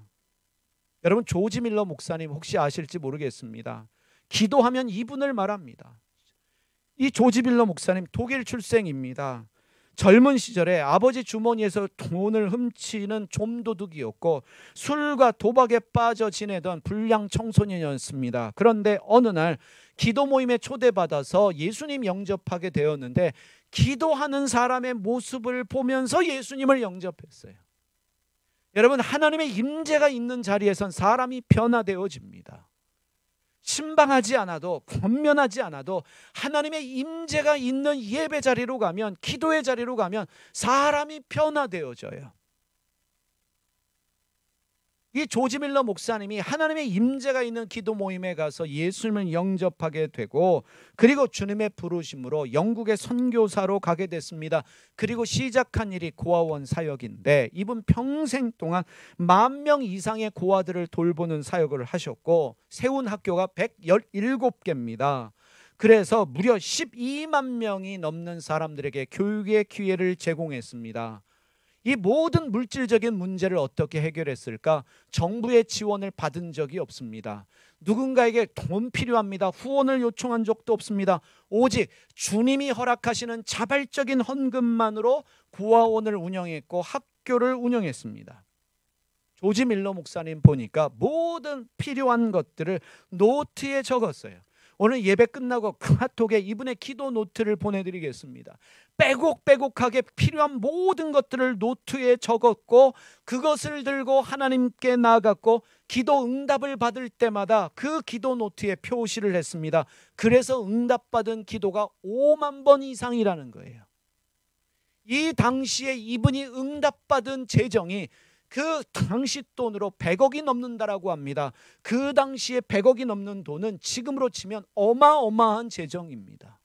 Speaker 1: 여러분, 조지 밀러 목사님 혹시 아실지 모르겠습니다. 기도하면 이분을 말합니다. 이 조지 밀러 목사님 독일 출생입니다. 젊은 시절에 아버지 주머니에서 돈을 훔치는 좀도둑이었고 술과 도박에 빠져 지내던 불량 청소년이었습니다. 그런데 어느 날 기도 모임에 초대받아서 예수님 영접하게 되었는데 기도하는 사람의 모습을 보면서 예수님을 영접했어요. 여러분, 하나님의 임재가 있는 자리에선 사람이 변화되어집니다. 신방하지 않아도, 권면하지 않아도 하나님의 임재가 있는 예배 자리로 가면, 기도의 자리로 가면 사람이 변화되어져요. 이 조지 밀러 목사님이 하나님의 임재가 있는 기도 모임에 가서 예수님을 영접하게 되고, 그리고 주님의 부르심으로 영국의 선교사로 가게 됐습니다. 그리고 시작한 일이 고아원 사역인데 이분 평생 동안 10,000명 이상의 고아들을 돌보는 사역을 하셨고 세운 학교가 117개입니다. 그래서 무려 12만 명이 넘는 사람들에게 교육의 기회를 제공했습니다. 이 모든 물질적인 문제를 어떻게 해결했을까? 정부의 지원을 받은 적이 없습니다. 누군가에게 돈 필요합니다. 후원을 요청한 적도 없습니다. 오직 주님이 허락하시는 자발적인 헌금만으로 고아원을 운영했고 학교를 운영했습니다. 조지 밀러 목사님 보니까 모든 필요한 것들을 노트에 적었어요. 오늘 예배 끝나고 카톡에 이분의 기도 노트를 보내드리겠습니다. 빼곡빼곡하게 필요한 모든 것들을 노트에 적었고 그것을 들고 하나님께 나아갔고 기도 응답을 받을 때마다 그 기도 노트에 표시를 했습니다. 그래서 응답받은 기도가 5만 번 이상이라는 거예요. 이 당시에 이분이 응답받은 재정이 그 당시 돈으로 100억이 넘는다라고 합니다. 그 당시에 100억이 넘는 돈은 지금으로 치면 어마어마한 재정입니다.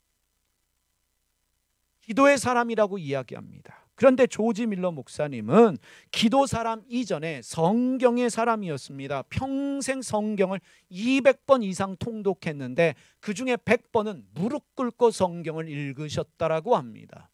Speaker 1: 기도의 사람이라고 이야기합니다. 그런데 조지 밀러 목사님은 기도 사람 이전에 성경의 사람이었습니다. 평생 성경을 200번 이상 통독했는데 그 중에 100번은 무릎 꿇고 성경을 읽으셨다라고 합니다.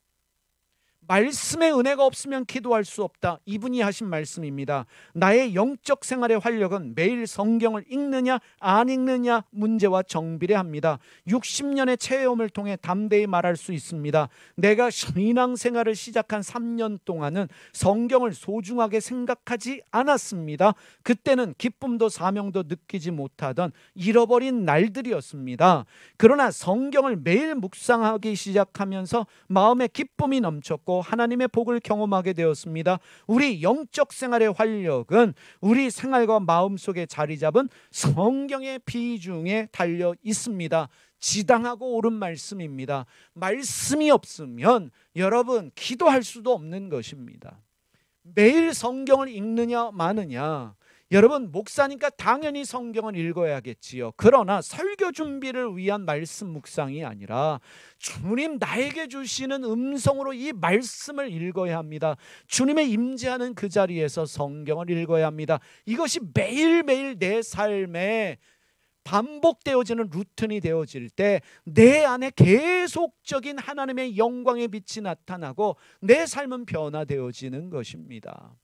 Speaker 1: 말씀의 은혜가 없으면 기도할 수 없다. 이분이 하신 말씀입니다. 나의 영적 생활의 활력은 매일 성경을 읽느냐 안 읽느냐 문제와 정비례합니다. 60년의 체험을 통해 담대히 말할 수 있습니다. 내가 신앙생활을 시작한 3년 동안은 성경을 소중하게 생각하지 않았습니다. 그때는 기쁨도 사명도 느끼지 못하던 잃어버린 날들이었습니다. 그러나 성경을 매일 묵상하기 시작하면서 마음에 기쁨이 넘쳤고 하나님의 복을 경험하게 되었습니다. 우리 영적 생활의 활력은 우리 생활과 마음속에 자리 잡은 성경의 비중에 달려 있습니다. 지당하고 옳은 말씀입니다. 말씀이 없으면 여러분 기도할 수도 없는 것입니다. 매일 성경을 읽느냐 마느냐, 여러분 목사니까 당연히 성경을 읽어야겠지요. 그러나 설교 준비를 위한 말씀 묵상이 아니라 주님 나에게 주시는 음성으로 이 말씀을 읽어야 합니다. 주님의 임재하는 그 자리에서 성경을 읽어야 합니다. 이것이 매일매일 내 삶에 반복되어지는 루틴이 되어질 때 내 안에 계속적인 하나님의 영광의 빛이 나타나고 내 삶은 변화되어지는 것입니다.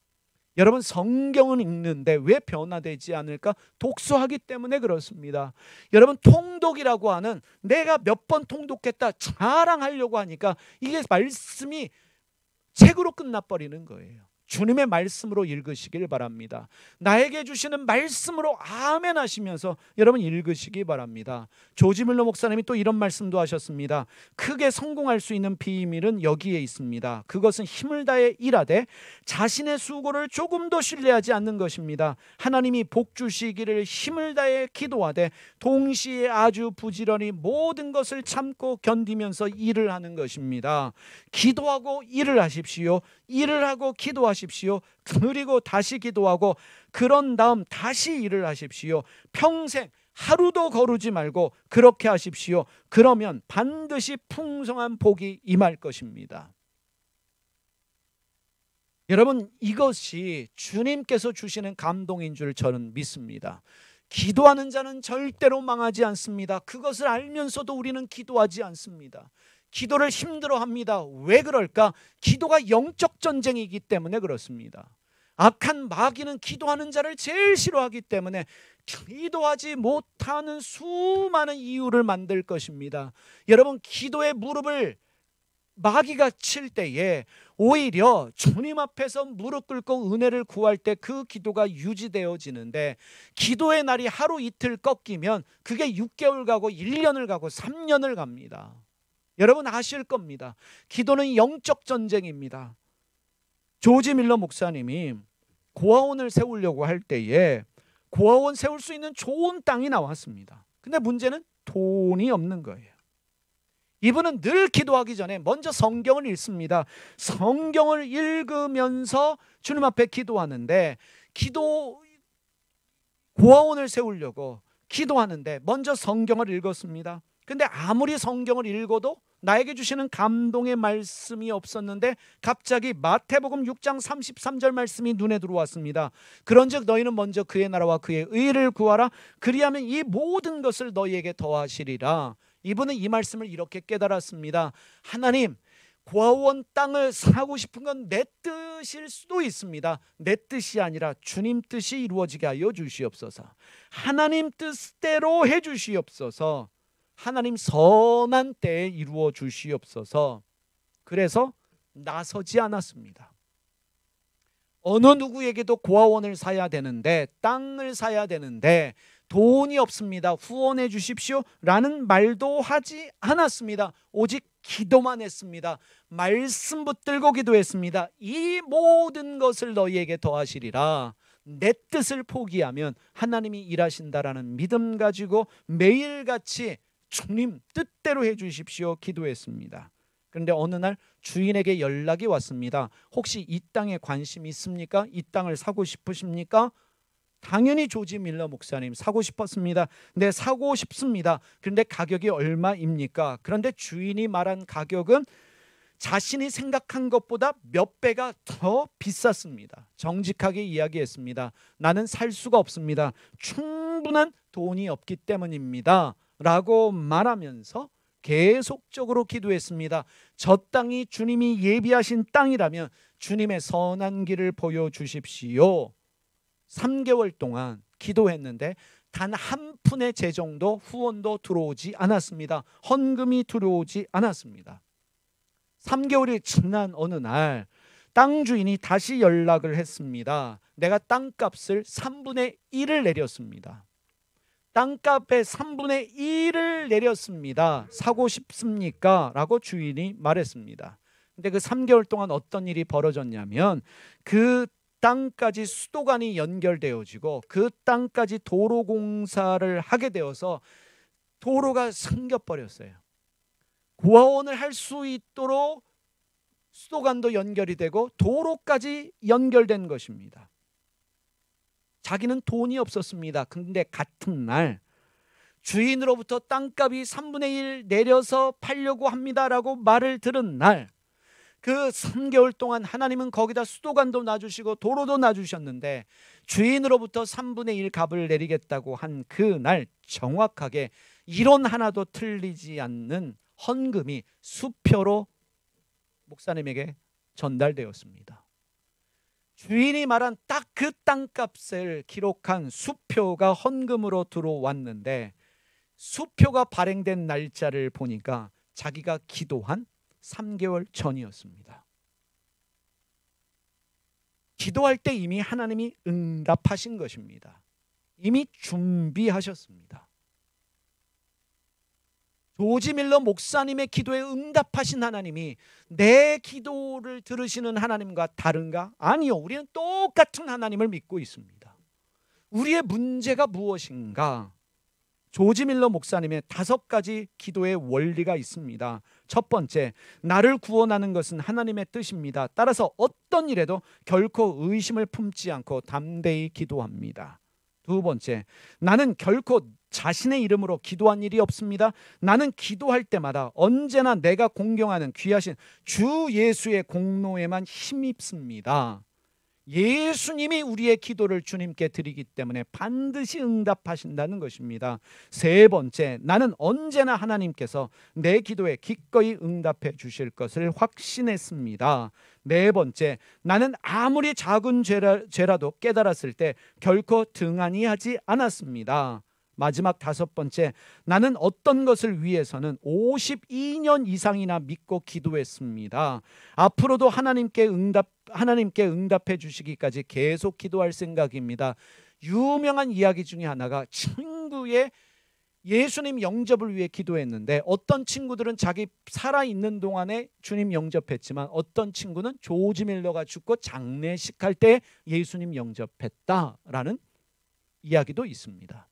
Speaker 1: 여러분 성경은 읽는데 왜 변화되지 않을까? 독서하기 때문에 그렇습니다. 여러분 통독이라고 하는 내가 몇 번 통독했다 자랑하려고 하니까 이게 말씀이 책으로 끝나버리는 거예요. 주님의 말씀으로 읽으시길 바랍니다. 나에게 주시는 말씀으로 아멘 하시면서 여러분 읽으시기 바랍니다. 조지 밀러 목사님이 또 이런 말씀도 하셨습니다. 크게 성공할 수 있는 비밀은 여기에 있습니다. 그것은 힘을 다해 일하되 자신의 수고를 조금도 신뢰하지 않는 것입니다. 하나님이 복 주시기를 힘을 다해 기도하되 동시에 아주 부지런히 모든 것을 참고 견디면서 일을 하는 것입니다. 기도하고 일을 하십시오. 일을 하고 기도하십시오. 그리고 다시 기도하고 그런 다음 다시 일을 하십시오. 평생 하루도 거르지 말고 그렇게 하십시오. 그러면 반드시 풍성한 복이 임할 것입니다. 여러분 이것이 주님께서 주시는 감동인 줄 저는 믿습니다. 기도하는 자는 절대로 망하지 않습니다. 그것을 알면서도 우리는 기도하지 않습니다. 기도를 힘들어합니다. 왜 그럴까? 기도가 영적 전쟁이기 때문에 그렇습니다. 악한 마귀는 기도하는 자를 제일 싫어하기 때문에 기도하지 못하는 수많은 이유를 만들 것입니다. 여러분 기도의 무릎을 마귀가 칠 때에 오히려 주님 앞에서 무릎 꿇고 은혜를 구할 때 그 기도가 유지되어지는데 기도의 날이 하루 이틀 꺾이면 그게 6개월 가고 1년을 가고 3년을 갑니다. 여러분 아실 겁니다. 기도는 영적 전쟁입니다. 조지 밀러 목사님이 고아원을 세우려고 할 때에 고아원 세울 수 있는 좋은 땅이 나왔습니다. 근데 문제는 돈이 없는 거예요. 이분은 늘 기도하기 전에 먼저 성경을 읽습니다. 성경을 읽으면서 주님 앞에 기도하는데 고아원을 세우려고 기도하는데 먼저 성경을 읽었습니다. 근데 아무리 성경을 읽어도 나에게 주시는 감동의 말씀이 없었는데 갑자기 마태복음 6장 33절 말씀이 눈에 들어왔습니다. 그런즉 너희는 먼저 그의 나라와 그의 의를 구하라. 그리하면 이 모든 것을 너희에게 더하시리라. 이분은 이 말씀을 이렇게 깨달았습니다. 하나님, 고아원 땅을 사고 싶은 건 내 뜻일 수도 있습니다. 내 뜻이 아니라 주님 뜻이 이루어지게 하여 주시옵소서. 하나님 뜻대로 해 주시옵소서. 하나님 선한 때에 이루어 주시옵소서. 그래서 나서지 않았습니다. 어느 누구에게도 고아원을 사야 되는데, 땅을 사야 되는데 돈이 없습니다, 후원해 주십시오 라는 말도 하지 않았습니다. 오직 기도만 했습니다. 말씀 붙들고 기도했습니다. 이 모든 것을 너희에게 더하시리라. 내 뜻을 포기하면 하나님이 일하신다라는 믿음 가지고 매일같이 주님 뜻대로 해 주십시오 기도했습니다. 그런데 어느 날 주인에게 연락이 왔습니다. 혹시 이 땅에 관심 있습니까? 이 땅을 사고 싶으십니까? 당연히 조지 밀러 목사님 사고 싶었습니다. 네, 사고 싶습니다. 그런데 가격이 얼마입니까? 그런데 주인이 말한 가격은 자신이 생각한 것보다 몇 배가 더 비쌌습니다. 정직하게 이야기했습니다. 나는 살 수가 없습니다. 충분한 돈이 없기 때문입니다 라고 말하면서 계속적으로 기도했습니다. 저 땅이 주님이 예비하신 땅이라면 주님의 선한 길을 보여주십시오. 3개월 동안 기도했는데 단 한 푼의 재정도 후원도 들어오지 않았습니다. 헌금이 들어오지 않았습니다. 3개월이 지난 어느 날 땅 주인이 다시 연락을 했습니다. 내가 땅값을 3분의 1을 내렸습니다. 땅값의 3분의 1을 내렸습니다. 사고 싶습니까? 라고 주인이 말했습니다. 근데 그 3개월 동안 어떤 일이 벌어졌냐면 그 땅까지 수도관이 연결되어지고 그 땅까지 도로 공사를 하게 되어서 도로가 생겨버렸어요. 고아원을 할 수 있도록 수도관도 연결이 되고 도로까지 연결된 것입니다. 자기는 돈이 없었습니다. 근데 같은 날 주인으로부터 땅값이 3분의 1 내려서 팔려고 합니다라고 말을 들은 날, 그 3개월 동안 하나님은 거기다 수도관도 놔주시고 도로도 놔주셨는데 주인으로부터 3분의 1 값을 내리겠다고 한 그날 정확하게 이론 하나도 틀리지 않는 헌금이 수표로 목사님에게 전달되었습니다. 주인이 말한 딱 그 땅값을 기록한 수표가 헌금으로 들어왔는데 수표가 발행된 날짜를 보니까 자기가 기도한 3개월 전이었습니다. 기도할 때 이미 하나님이 응답하신 것입니다. 이미 준비하셨습니다. 조지 밀러 목사님의 기도에 응답하신 하나님이 내 기도를 들으시는 하나님과 다른가? 아니요, 우리는 똑같은 하나님을 믿고 있습니다. 우리의 문제가 무엇인가? 조지 밀러 목사님의 5가지 기도의 원리가 있습니다. 첫 번째, 나를 구원하는 것은 하나님의 뜻입니다. 따라서 어떤 일에도 결코 의심을 품지 않고 담대히 기도합니다. 두 번째, 나는 결코 자신의 이름으로 기도한 일이 없습니다. 나는 기도할 때마다 언제나 내가 공경하는 귀하신 주 예수의 공로에만 힘입습니다. 예수님이 우리의 기도를 주님께 드리기 때문에 반드시 응답하신다는 것입니다. 세 번째, 나는 언제나 하나님께서 내 기도에 기꺼이 응답해 주실 것을 확신했습니다. 네 번째, 나는 아무리 작은 죄라도 깨달았을 때 결코 등한히 하지 않았습니다. 마지막 5번째, 나는 어떤 것을 위해서는 52년 이상이나 믿고 기도했습니다. 앞으로도 하나님께 응답해 주시기까지 계속 기도할 생각입니다. 유명한 이야기 중에 하나가 친구의 예수님 영접을 위해 기도했는데 어떤 친구들은 자기 살아있는 동안에 주님 영접했지만 어떤 친구는 조지 밀러가 죽고 장례식할 때 예수님 영접했다라는 이야기도 있습니다.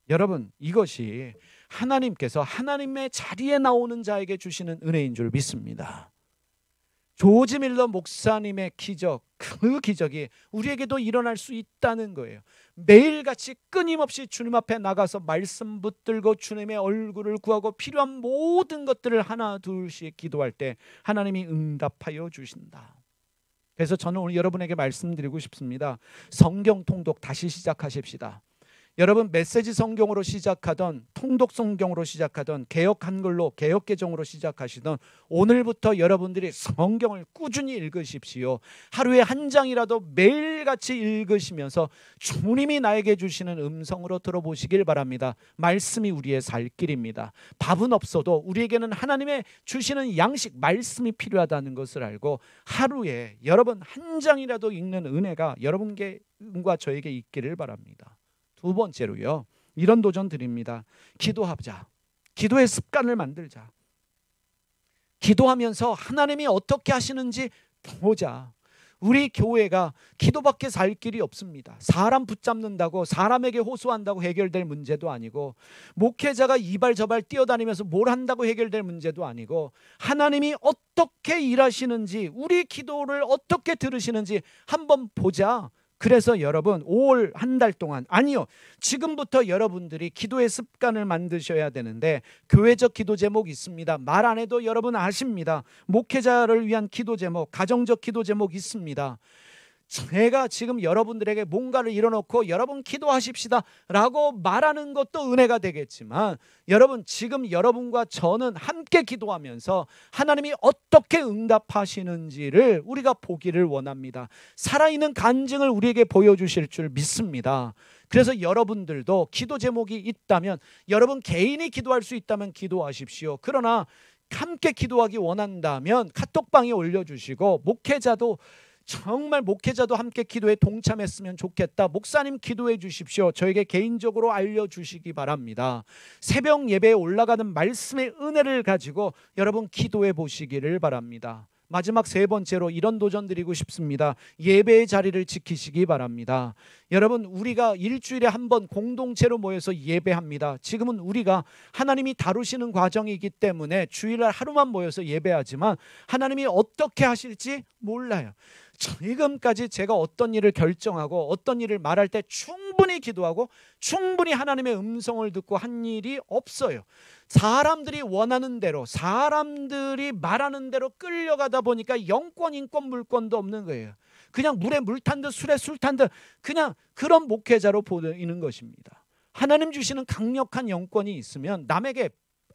Speaker 1: 여러분, 이것이 하나님께서 하나님의 자리에 나오는 자에게 주시는 은혜인 줄 믿습니다. 조지 밀러 목사님의 기적, 그 기적이 우리에게도 일어날 수 있다는 거예요. 매일같이 끊임없이 주님 앞에 나가서 말씀 붙들고 주님의 얼굴을 구하고 필요한 모든 것들을 하나 둘씩 기도할 때 하나님이 응답하여 주신다. 그래서 저는 오늘 여러분에게 말씀드리고 싶습니다. 성경 통독 다시 시작하십시다. 여러분 메시지 성경으로 시작하던 통독 성경으로 시작하던 개역 한글로 개역 개정으로 시작하시던 오늘부터 여러분들이 성경을 꾸준히 읽으십시오. 하루에 한 장이라도 매일같이 읽으시면서 주님이 나에게 주시는 음성으로 들어보시길 바랍니다. 말씀이 우리의 살 길입니다. 밥은 없어도 우리에게는 하나님의 주시는 양식 말씀이 필요하다는 것을 알고 하루에 여러분 한 장이라도 읽는 은혜가 여러분과 저에게 있기를 바랍니다. 두 번째로요, 이런 도전 드립니다. 기도하자. 기도의 습관을 만들자. 기도하면서 하나님이 어떻게 하시는지 보자. 우리 교회가 기도밖에 살 길이 없습니다. 사람 붙잡는다고, 사람에게 호소한다고 해결될 문제도 아니고, 목회자가 이발 저발 뛰어다니면서 뭘 한다고 해결될 문제도 아니고, 하나님이 어떻게 일하시는지, 우리 기도를 어떻게 들으시는지 한번 보자. 그래서 여러분 5월 한 달 동안, 아니요, 지금부터 여러분들이 기도의 습관을 만드셔야 되는데, 교회적 기도 제목 있습니다. 말 안 해도 여러분 아십니다. 목회자를 위한 기도 제목, 가정적 기도 제목 있습니다. 제가 지금 여러분들에게 뭔가를 이뤄놓고 여러분 기도하십시다 라고 말하는 것도 은혜가 되겠지만, 여러분 지금 여러분과 저는 함께 기도하면서 하나님이 어떻게 응답하시는지를 우리가 보기를 원합니다. 살아있는 간증을 우리에게 보여주실 줄 믿습니다. 그래서 여러분들도 기도 제목이 있다면, 여러분 개인이 기도할 수 있다면 기도하십시오. 그러나 함께 기도하기 원한다면 카톡방에 올려주시고, 목회자도 함께 기도에 동참했으면 좋겠다, 목사님 기도해 주십시오, 저에게 개인적으로 알려주시기 바랍니다. 새벽 예배에 올라가는 말씀의 은혜를 가지고 여러분 기도해 보시기를 바랍니다. 마지막 세 번째로 이런 도전 드리고 싶습니다. 예배의 자리를 지키시기 바랍니다. 여러분 우리가 일주일에 한 번 공동체로 모여서 예배합니다. 지금은 우리가 하나님이 다루시는 과정이기 때문에 주일날 하루만 모여서 예배하지만 하나님이 어떻게 하실지 몰라요. 지금까지 제가 어떤 일을 결정하고 어떤 일을 말할 때 충분히 기도하고 충분히 하나님의 음성을 듣고 한 일이 없어요. 사람들이 원하는 대로, 사람들이 말하는 대로 끌려가다 보니까 영권, 인권, 물권도 없는 거예요. 그냥 물에 물 탄 듯 술에 술 탄 듯 그냥 그런 목회자로 보이는 것입니다. 하나님 주시는 강력한 영권이 있으면 남에게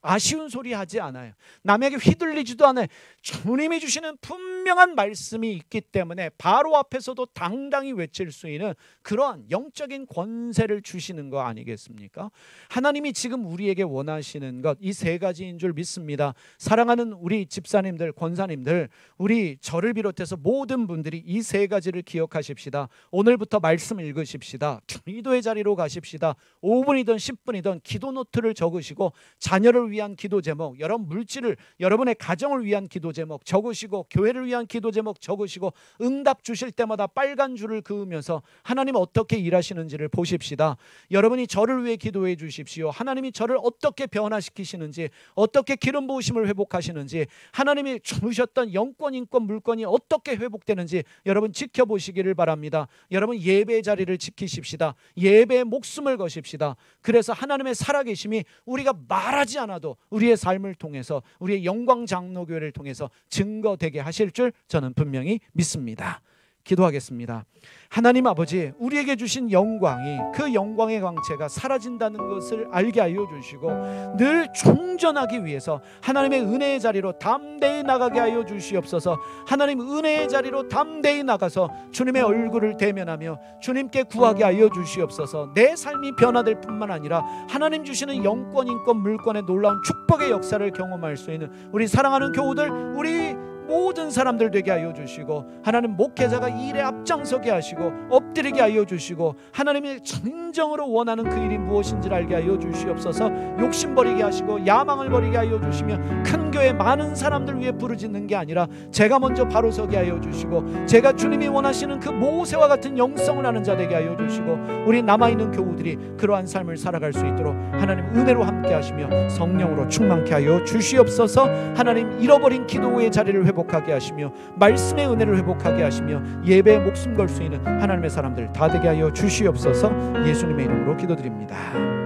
Speaker 1: 아쉬운 소리 하지 않아요. 남에게 휘둘리지도 않아요. 주님이 주시는 분명한 말씀이 있기 때문에 바로 앞에서도 당당히 외칠 수 있는 그러한 영적인 권세를 주시는 거 아니겠습니까? 하나님이 지금 우리에게 원하시는 것, 이 세 가지인 줄 믿습니다. 사랑하는 우리 집사님들, 권사님들, 우리 저를 비롯해서 모든 분들이 이 세 가지를 기억하십시다. 오늘부터 말씀 읽으십시다. 기도의 자리로 가십시다. 5분이든 10분이든 기도 노트를 적으시고 자녀를 위한 기도 제목, 여러분 물질을, 여러분의 가정을 위한 기도 제목 적으시고, 교회를 위한 기도 제목 적으시고, 응답 주실 때마다 빨간 줄을 그으면서 하나님 어떻게 일하시는지를 보십시다. 여러분이 저를 위해 기도해 주십시오. 하나님이 저를 어떻게 변화시키시는지, 어떻게 기름 부으심을 회복하시는지, 하나님이 주셨던 영권, 인권, 물권이 어떻게 회복되는지 여러분 지켜보시기를 바랍니다. 여러분 예배의 자리를 지키십시다. 예배에 목숨을 거십시다. 그래서 하나님의 살아계심이 우리가 말하지 않아도 우리의 삶을 통해서, 우리의 영광 장로교회를 통해서 증거되게 하실 줄 저는 분명히 믿습니다. 기도하겠습니다. 하나님 아버지, 우리에게 주신 영광이, 그 영광의 광채가 사라진다는 것을 알게 하여 주시고 늘 충전하기 위해서 하나님의 은혜의 자리로 담대히 나가게 하여 주시옵소서. 하나님 은혜의 자리로 담대히 나가서 주님의 얼굴을 대면하며 주님께 구하게 하여 주시옵소서. 내 삶이 변화될 뿐만 아니라 하나님 주시는 영권, 인권, 물권의 놀라운 축복의 역사를 경험할 수 있는 우리 사랑하는 교우들, 우리 모든 사람들 되게 하여 주시고, 하나님 목회자가 이 일에 앞장서게 하시고 엎드리게 하여 주시고, 하나님이 진정으로 원하는 그 일이 무엇인지를 알게 하여 주시옵소서. 욕심 버리게 하시고 야망을 버리게 하여 주시며 큰 교회 많은 사람들 위해 부르짖는 게 아니라 제가 먼저 바로 서게 하여 주시고, 제가 주님이 원하시는 그 모세와 같은 영성을 하는 자 되게 하여 주시고, 우리 남아있는 교우들이 그러한 삶을 살아갈 수 있도록 하나님 은혜로 함께 하시며 성령으로 충만케 하여 주시옵소서. 하나님 잃어버린 기도의 자리를 회복하게 하시며 말씀의 은혜를 회복하게 하시며 예배에 목숨 걸 수 있는 하나님의 사람들 다 되게 하여 주시옵소서. 예수님의 이름으로 기도드립니다.